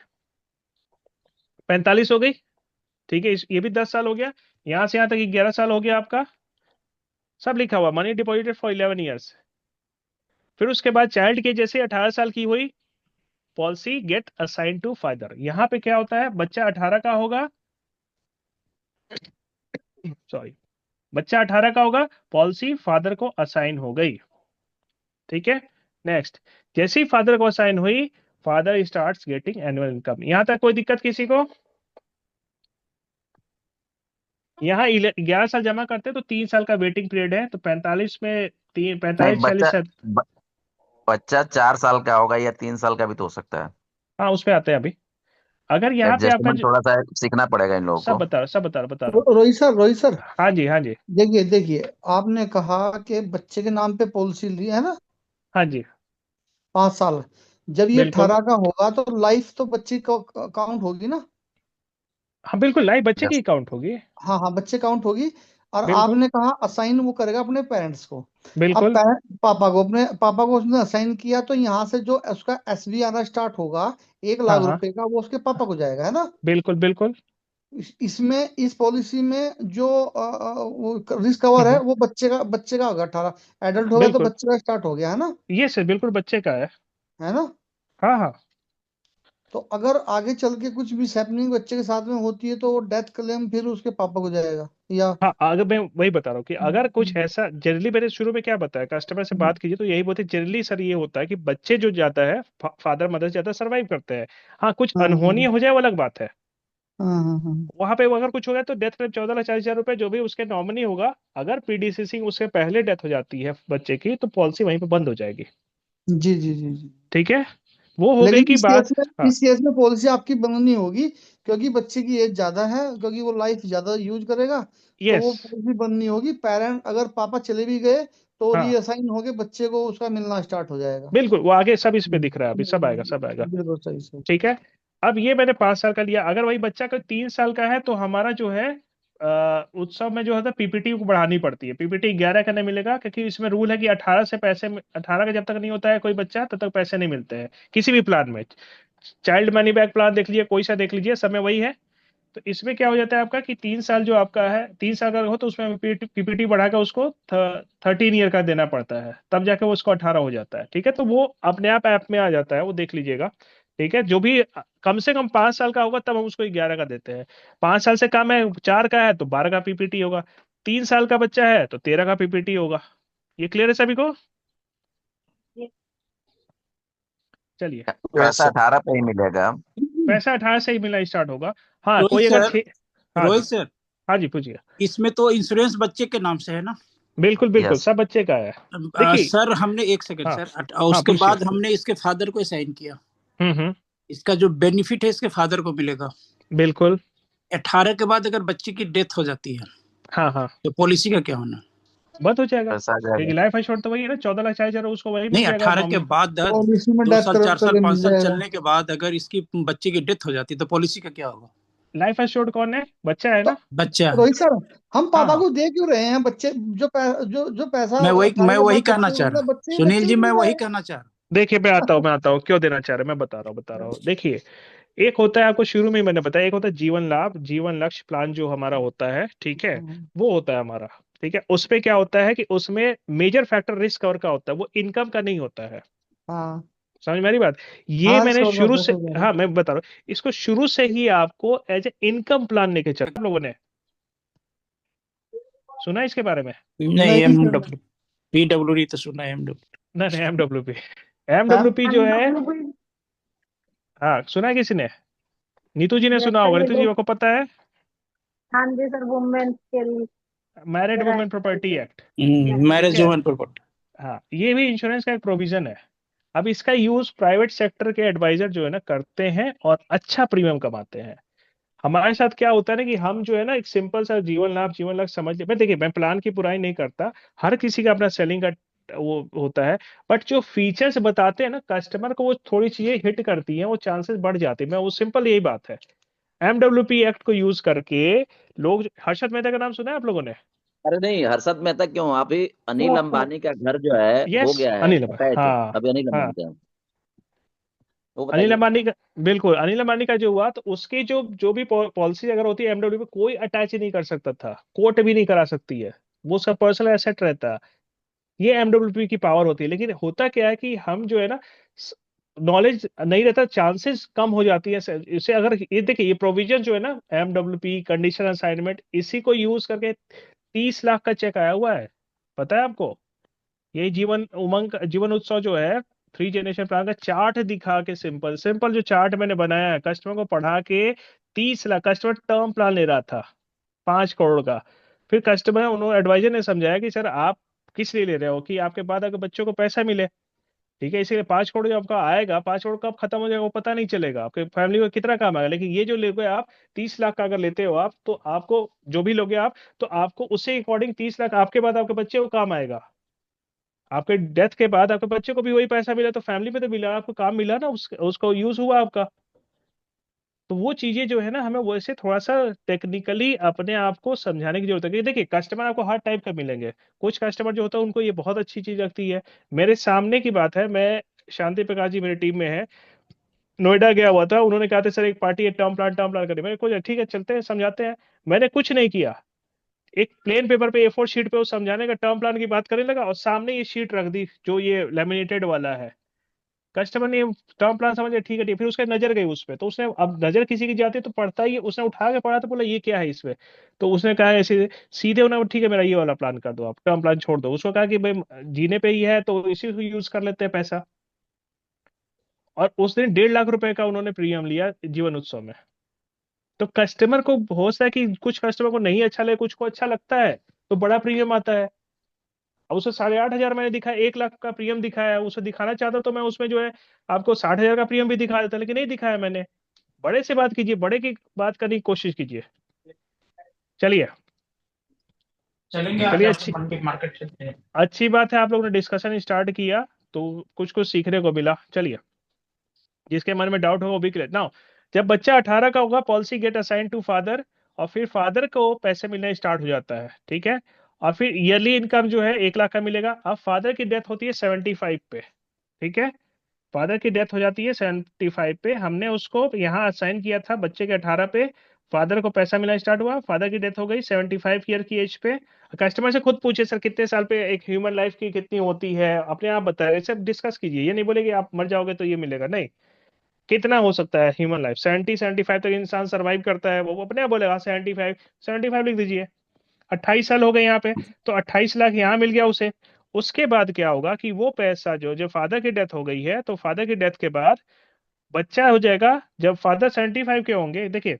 45 हो गई, ठीक है। ये भी 10 साल हो गया, यहां से यहां तक 11 साल हो गया आपका, सब लिखा हुआ, मनी डिपॉजिटेड फॉर 11 ईयर्स। फिर उसके बाद चाइल्ड के जैसे 18 साल की हुई, policy get assign to father. यहां पे क्या होता है, बच्चा 18 का होगा, सॉरी, बच्चा 18 का होगा, पॉलिसी फादर को असाइन हो गई, ठीक है। नेक्स्ट, जैसे ही फादर को असाइन हुई, father starts getting annual income. यहां तक कोई दिक्कत किसी को? यहाँ 11 साल जमा करते हैं तो 3 साल का वेटिंग पीरियड है, तो 45 में 3, नहीं, 45, 46, बच्चा 4 साल का होगा या 3 साल का भी तो हो सकता है। हाँ उसमें आते हैं अभी। अगर यहाँ पे आपका एडजस्टमेंट थोड़ा सा सीखना पड़ेगा इन लोगों को। सब बता रहा हूँ। रोहित सर हाँ जी, हाँ जी, देखिए आपने कहा कि बच्चे के नाम पे पॉलिसी ली है ना, हाँ जी, 5 साल, जब ये बिल्कुल 18 का होगा तो लाइफ तो बच्चे को काउंट होगी ना। हाँ बिल्कुल, लाइफ बच्चे की यस अकाउंट होगी। हाँ हाँ, बच्चे काउंट होगी। और बिल्कुल आपने कहा असाइन वो करेगा अपने पेरेंट्स को। अब बिल्कुल। पापा को उसने असाइन किया, तो यहाँ से जो उसका एसबी आना स्टार्ट होगा, एक हाँ लाख हाँ रुपए का, वो उसके पापा को जाएगा, है ना। बिल्कुल बिल्कुल। इसमें इस पॉलिसी में जो रिस्क कवर है हम्म, वो बच्चे का होगा। 18 एडल्ट होगा तो बिल्कुल, बच्चे का स्टार्ट हो गया, है ना। ये सर बिल्कुल बच्चे का है। है ना। हाँ हाँ तो अगर आगे चल के कुछ भी हैपनिंग बच्चे के साथ में होती है तो डेथ क्लेम फिर उसके पापा को जाएगा, या हाँ, अगर मैं वही बता रहा हूँ कि अगर कुछ ऐसा जनरली, मैंने शुरू में क्या बताया, कस्टमर से बात कीजिए तो यही बोलते जनरली सर, ये होता है कि बच्चे जो जाता है, फादर मदर जाता है, सरवाइव करते हैं। हाँ, कुछ हाँ अनहोनी हो जाए वो अलग बात है। हाँ हाँ हाँ। वहां पे अगर कुछ हो गया तो डेथ क्लेम 14,40,000 रुपए जो भी उसके नॉमिनी होगा, अगर पीडीसीसी उससे पहले डेथ हो जाती है बच्चे की, तो पॉलिसी वहीं पे बंद हो जाएगी। जी जी जी जी। ठीक है, वो हो गई लेकिन की बात। हाँ इस केस में पॉलिसी आपकी बंद नहीं होगी, क्योंकि बच्चे की एज ज्यादा है, क्योंकि वो लाइफ ज्यादा यूज करेगा। तो यस। वो पॉलिसी बंद नहीं होगी। पेरेंट अगर पापा चले भी गए तो हाँ रीअसाइन होके बच्चे को उसका मिलना स्टार्ट हो जाएगा। बिल्कुल, वो आगे सब इस पे दिख रहा है, अभी सब आएगा, सब आएगा। बिल्कुल सही सही। ठीक है। अब ये मैंने 5 साल का लिया, अगर वही बच्चा का 3 साल का है तो हमारा जो है उत्सव में जो है पीपीटी को बढ़ानी पड़ती है। पीपीटी 11 का नहीं मिलेगा, क्योंकि इसमें रूल है कि 18 का जब तक नहीं होता है कोई बच्चा, तब तक पैसे नहीं मिलते हैं किसी भी प्लान में। चाइल्ड मनी बैक प्लान देख लीजिए, कोई सा देख लीजिए, सब में वही है। तो इसमें क्या हो जाता है आपका कि 3 साल जो आपका है, 3 साल का हो तो उसमें पीपीटी बढ़ा कर उसको 13 ईयर का देना पड़ता है, तब जाके वो उसको 18 हो जाता है। ठीक है, तो वो अपने आप ऐप में आ जाता है, वो देख लीजिएगा। ठीक है, जो भी कम से कम 5 साल का होगा तब हम उसको 11 का देते हैं। 5 साल से कम है, 4 का है तो 12 का पीपीटी होगा। 3 साल का बच्चा है तो 13 का पीपीटी होगा। ये क्लियर है सभी को? चलिए। पैसा 18 पे ही मिलेगा। पैसा 18 से ही मिलना स्टार्ट होगा। हाँ, रोहित कोई अगर सर, हाँ रोहित जी। सर, हाँ जी, पूछिए। इसमें तो इंश्योरेंस बच्चे के नाम से है ना। बिल्कुल बिल्कुल, यस सब बच्चे का है। देखिए। सर हमने एक सेकंड हाँ सर, हाँ, उसके पूछिए। बाद हमने इसके फादर को साइन किया। हम्म। इसका जो बेनिफिट है इसके फादर को मिलेगा। बिल्कुल। 18 के बाद अगर बच्चे की डेथ हो जाती है हाँ हाँ, तो पॉलिसी का क्या होना। बंद हो जाएगा। पैसा आ क्योंकि जाएगा। लाइफ एश्योर्ड तो वही है ना, 14,40,000 उसको वही मिल नहीं, जाएगा 18 के नॉमिनी। बाद पॉलिसी में 2 डेथ साल 4 साल करके 5 मिल साल जाएगा। चलने के बाद अगर इसकी बच्चे की डेथ हो जाती है तो पॉलिसी का क्या होगा। लाइफ एश्योर्ड कौन है? बच्चा है तो ना। बच्चा है। रोहित सर, हम पापा हाँ, को दे क्यों रहे हैं बच्चे, जो पैसा मैं 18 मैं के वही बाद कहना बच्चे को चाह मिलता रहा है, बच्चे सुनील बच्चे जी, को मैं मिल वही जाएगा। कहना चाह रहा देखिए मैं आता हूँ क्यों देना चाह रहे हैं, मैं बता रहा हूँ। देखिए, एक होता है, आपको शुरू में ही मैंने बताया, एक होता है जीवन लाभ, जीवन लक्ष्य प्लान जो हमारा होता है। ठीक है, वो होता है हमारा। ठीक है, उसमें क्या होता है कि उसमें मेजर फैक्टर रिस्क कवर का होता है, वो इनकम का नहीं होता है। हाँ समझ मेरी बात? ये हाँ, मैंने श्योर बात शुरू है, से, सही बात है। हाँ मैं बता रहा हूँ, इसको शुरू से ही आपको एज ए इनकम प्लान लेके चल आप लोगों ने सुना है इसके बारे में? नहीं, नहीं सर। MW PWD तो सुना है, MW। ना नहीं, एमडब्ल्यूपी। हाँ एमडब्ल्यूपी जो है, हाँ सुना है किसी ने? नीतू जी ने सुना होगा, नीतू जी को पता है? हाँ जी सर, वुमेन के मैरिड लिए वुमेन प्रॉपर्टी एक्ट। ठीक मैरिज है। Women property. हाँ, ये भी इंश्योरेंस का एक प्रोविजन है। अब इसका यूज प्राइवेट सेक्टर के एडवाइजर जो है ना करते हैं, और अच्छा प्रीमियम कमाते हैं। हमारे साथ क्या होता है ना कि हम जो है ना एक सिंपल सा जीवन लाभ, जीवन लक्ष्य समझ ले, मैं देखिए मैं प्लान की बुराई नहीं करता, हर किसी का अपना सेलिंग का वो होता है। बट जो फीचर्स बताते हैं ना कस्टमर को, वो थोड़ी चीजें हिट करती हैं, वो चांसेस बढ़ जाते हैं। मैं वो सिंपल यही बात है। एमडब्ल्यूपी एक्ट को यूज करके लोग, हर्षद मेहता का नाम सुना है आप लोगों ने? अरे नहीं, हर्षद मेहता क्यों, अभी अनिल अंबानी का घर जो है हो यस, गया है अनिल अंबानी, अटैच। हाँ अभी अनिल हाँ। अंबानी का, वो अनिल बताइए। अंबानी का, बिल्कुल अनिल अंबानी का जो हुआ, तो उसकी जो जो भी पॉलिसी अगर होती है एमडब्ल्यू में, कोई अटैच ही नहीं कर सकता था, कोर्ट भी नहीं करा सकती है, वो उसका पर्सनल एसेट रहता है। ये एमडब्ल्यूपी की पावर होती है। लेकिन होता क्या है कि हम जो है ना, नॉलेज नहीं रहता, चांसेस कम हो जाती है इसे। अगर ये देखिए, ये प्रोविजन जो है ना, एमडब्ल्यूपी कंडीशन असाइनमेंट, इसी को यूज करके 30 लाख का चेक आया हुआ है, पता है आपको? यही जीवन उमंग जीवन उत्सव जो है, 3 जनरेशन प्लान का चार्ट दिखा के, सिंपल सिंपल जो चार्ट मैंने बनाया है, कस्टमर को पढ़ा के 30 लाख, कस्टमर टर्म प्लान ले रहा था 5 करोड़ का। फिर कस्टमर, उन्होंने एडवाइजर ने समझाया कि सर आप किस लिए ले रहे हो, कि आपके बाद अगर बच्चों को पैसा मिले। ठीक है, इसीलिए 5 करोड़ जब आपका आएगा, 5 करोड़ कब खत्म हो जाएगा वो पता नहीं चलेगा, आपके फैमिली को कितना काम आएगा। लेकिन ये जो लोगे आप, 30 लाख का अगर लेते हो आप, तो आपको जो भी लोगे आप, तो आपको उससे अकॉर्डिंग 30 लाख आपके बाद आपके बच्चे को काम आएगा। आपके डेथ के बाद आपके बच्चे को भी वही पैसा मिला, तो फैमिली पे तो मिला, आपको काम मिला ना, उसको यूज हुआ आपका। तो वो चीजें जो है ना, हमें वैसे थोड़ा सा टेक्निकली अपने आप को समझाने की जरूरत है। कि देखिए, कस्टमर आपको हर टाइप का मिलेंगे। कुछ कस्टमर जो होता है उनको ये बहुत अच्छी चीज लगती है। मेरे सामने की बात है, मैं शांति प्रकाश जी मेरी टीम में है, नोएडा गया हुआ था, उन्होंने कहा था सर एक पार्टी है, टर्म प्लान करिए। मैंने कुछ ठीक है, चलते हैं समझाते हैं। मैंने कुछ नहीं किया, एक प्लेन पेपर पे A4 शीट पे वो समझाने का टर्म प्लान की बात करने लगा, और सामने ये शीट रख दी जो ये लेमिनेटेड वाला है। कस्टमर ने टर्म प्लान समझ लिया, ठीक है ठीक, फिर उसका नजर गई उस पे, तो उसने, अब नजर किसी की जाती है तो पढ़ता ही है, उसने उठा के पढ़ा तो बोला ये क्या है इसमें। तो उसने कहा ऐसे सीधे, उन्होंने ठीक है मेरा ये वाला प्लान कर दो, आप टर्म प्लान छोड़ दो। उसको कहा कि भाई जीने पे ही है तो इसी को यूज कर लेते हैं पैसा। और उस दिन 1.5 लाख रुपए का उन्होंने प्रीमियम लिया जीवन उत्सव में। तो कस्टमर को हो सकता है कि कुछ कस्टमर को नहीं अच्छा लगे, कुछ को अच्छा लगता है, तो बड़ा प्रीमियम आता है। अब उसे 8,500 मैंने दिखाया, 1 लाख का प्रीमियम दिखाया, उसे दिखाना चाहता तो मैं उसमें जो है आपको 60,000 का प्रीमियम भी दिखा देता, लेकिन नहीं दिखाया मैंने। बड़े से बात कीजिए, बड़े की बात करने की कोशिश कीजिए। चलिए चलेंगे आज चलिए, आफ्टर मंडे मार्केट चलते हैं। अच्छी बात है, आप लोगों ने डिस्कशन स्टार्ट किया तो कुछ कुछ सीखने को मिला। चलिए, जिसके मन में डाउट हो वो भी क्लियर नाउ। जब बच्चा 18 का होगा, policy get assign to father, और फिर फादर को पैसे मिलने स्टार्ट हो जाता है, ठीक है। और फिर ईयरली इनकम जो है 1 लाख का मिलेगा। अब फादर की डेथ होती है 75 पे, ठीक है। फादर की डेथ हो जाती है 75 पे, हमने उसको यहाँ असाइन किया था बच्चे के 18 पे, फादर को पैसा मिलना स्टार्ट हुआ, फादर की डेथ हो गई 75 ईयर की एज पे। कस्टमर से खुद पूछे सर कितने साल पे एक ह्यूमन लाइफ की कितनी होती है, अपने आप बताए, सब डिस्कस कीजिए। ये नहीं बोले कि आप मर जाओगे तो ये मिलेगा, नहीं। कितना हो सकता है ह्यूमन लाइफ, 75 तक इंसान सरवाइव करता है, वो अपने आप बोलेगा 75 लिख दीजिए। 28 साल हो गए यहाँ पे, तो 28 लाख यहाँ मिल गया उसे। उसके बाद क्या होगा कि वो पैसा जो जो फादर की डेथ हो गई है, तो फादर की डेथ के बाद बच्चा हो जाएगा। जब फादर 75 के होंगे, देखिए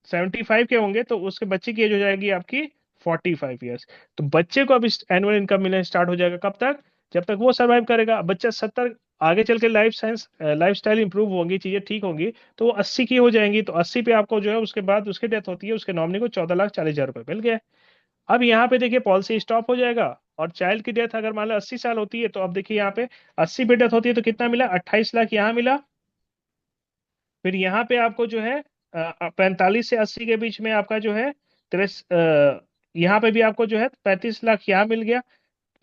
75 के होंगे, तो उसके बच्चे की एज हो जाएगी आपकी 45 ईयर्स। तो बच्चे को अब एनुअल इनकम मिलना स्टार्ट हो जाएगा, कब तक, जब तक वो सर्वाइव करेगा। बच्चा 70, आगे चल के लाइफ स्टाइल इंप्रूव होंगी, चीजें ठीक होंगी, तो वो 80 की हो जाएंगी। तो 80 पे आपको जो है, उसके बाद उसकी डेथ होती है, उसके नॉमिनी को 14,40,000 रुपए मिल गए। अब यहाँ पे देखिए पॉलिसी स्टॉप हो जाएगा, और चाइल्ड की डेथ अगर मान लो 80 साल होती है, तो अब देखिए यहाँ पे 80 पे डेथ होती है तो कितना मिला, 28 लाख यहाँ मिला। फिर यहाँ पे आपको जो है 45 से 80 के बीच में आपका जो है यहाँ पे भी आपको जो है 35 लाख यहाँ मिल गया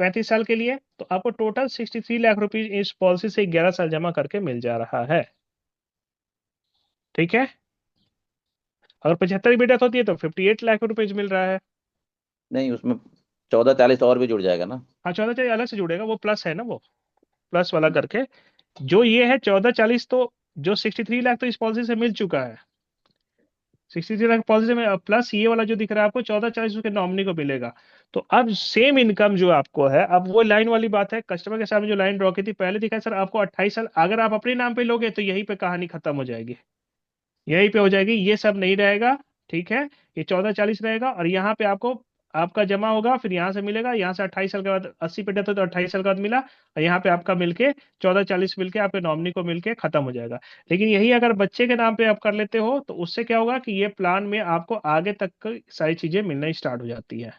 35 साल के लिए। तो आपको टोटल 63 लाख रुपीज इस पॉलिसी से 11 साल जमा करके मिल जा रहा है, ठीक है। अगर 75 की डेथ होती है तो 58 लाख रुपीज मिल रहा है। नहीं, उसमें 14-40 और भी जुड़ जाएगा ना। हाँ, 14 चाहिए अलग से जुड़ेगा, वो प्लस है ना, वो प्लस वाला करके जो ये है 14-40, तो जो 63 लाख तो इस पॉलिसी से मिल चुका है। 63 लाख पॉलिसी में प्लस ये वाला जो दिख रहा है आपको 14-40 उसके नॉमिनी को मिलेगा। तो अब सेम इनकम जो आपको है, अब वो लाइन वाली बात है, कस्टमर के सामने जो लाइन ड्रॉ की थी पहले, दिखा है सर आपको 28 साल, अगर आप अपने नाम पे लोगे तो यहीं पे कहानी खत्म हो जाएगी, यहीं पे हो जाएगी, ये सब नहीं रहेगा, ठीक है। ये 14-40 रहेगा, और यहाँ पे आपको आपका जमा होगा, फिर यहाँ से मिलेगा, यहाँ से 28 साल के बाद 80 पे डेथ हो तो 28 साल के बाद मिला, और यहाँ पे आपका मिलके 14-40 मिलके आपके नॉमिनी को मिलके खत्म हो जाएगा। लेकिन यही अगर बच्चे के नाम पे आप कर लेते हो, तो उससे क्या होगा कि ये प्लान में आपको आगे तक की सारी चीजें मिलना स्टार्ट हो जाती है।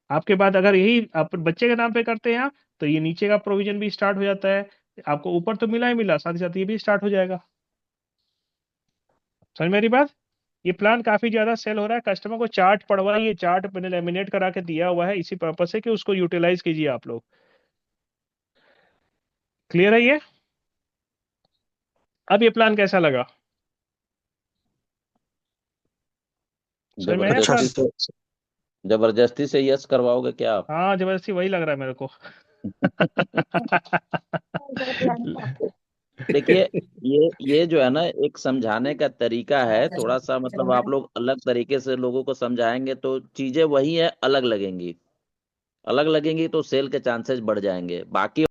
आपके बाद अगर यही आप बच्चे के नाम पे करते हैं आप, तो ये नीचे का प्रोविजन भी स्टार्ट हो जाता है, आपको ऊपर तो मिला ही मिला, साथ ही साथ ये भी स्टार्ट हो जाएगा। समझ मेरी बात। ये प्लान काफी ज्यादा सेल हो रहा है, कस्टमर को चार्ट पढ़वाइए, चार्ट मैंने लेमिनेट करा के दिया हुआ है इसी पर्पज से कि उसको यूटिलाइज कीजिए आप लोग। क्लियर है ये। अब ये प्लान कैसा लगा, समझ में आया प्लान। जबरदस्ती से यस करवाओगे क्या आप? हाँ, जबरदस्ती वही लग रहा है मेरे को। देखिए, ये जो है ना, एक समझाने का तरीका है, थोड़ा सा मतलब आप लोग अलग तरीके से लोगों को समझाएंगे तो चीजें वही है, अलग लगेंगी तो सेल के चांसेस बढ़ जाएंगे। बाकी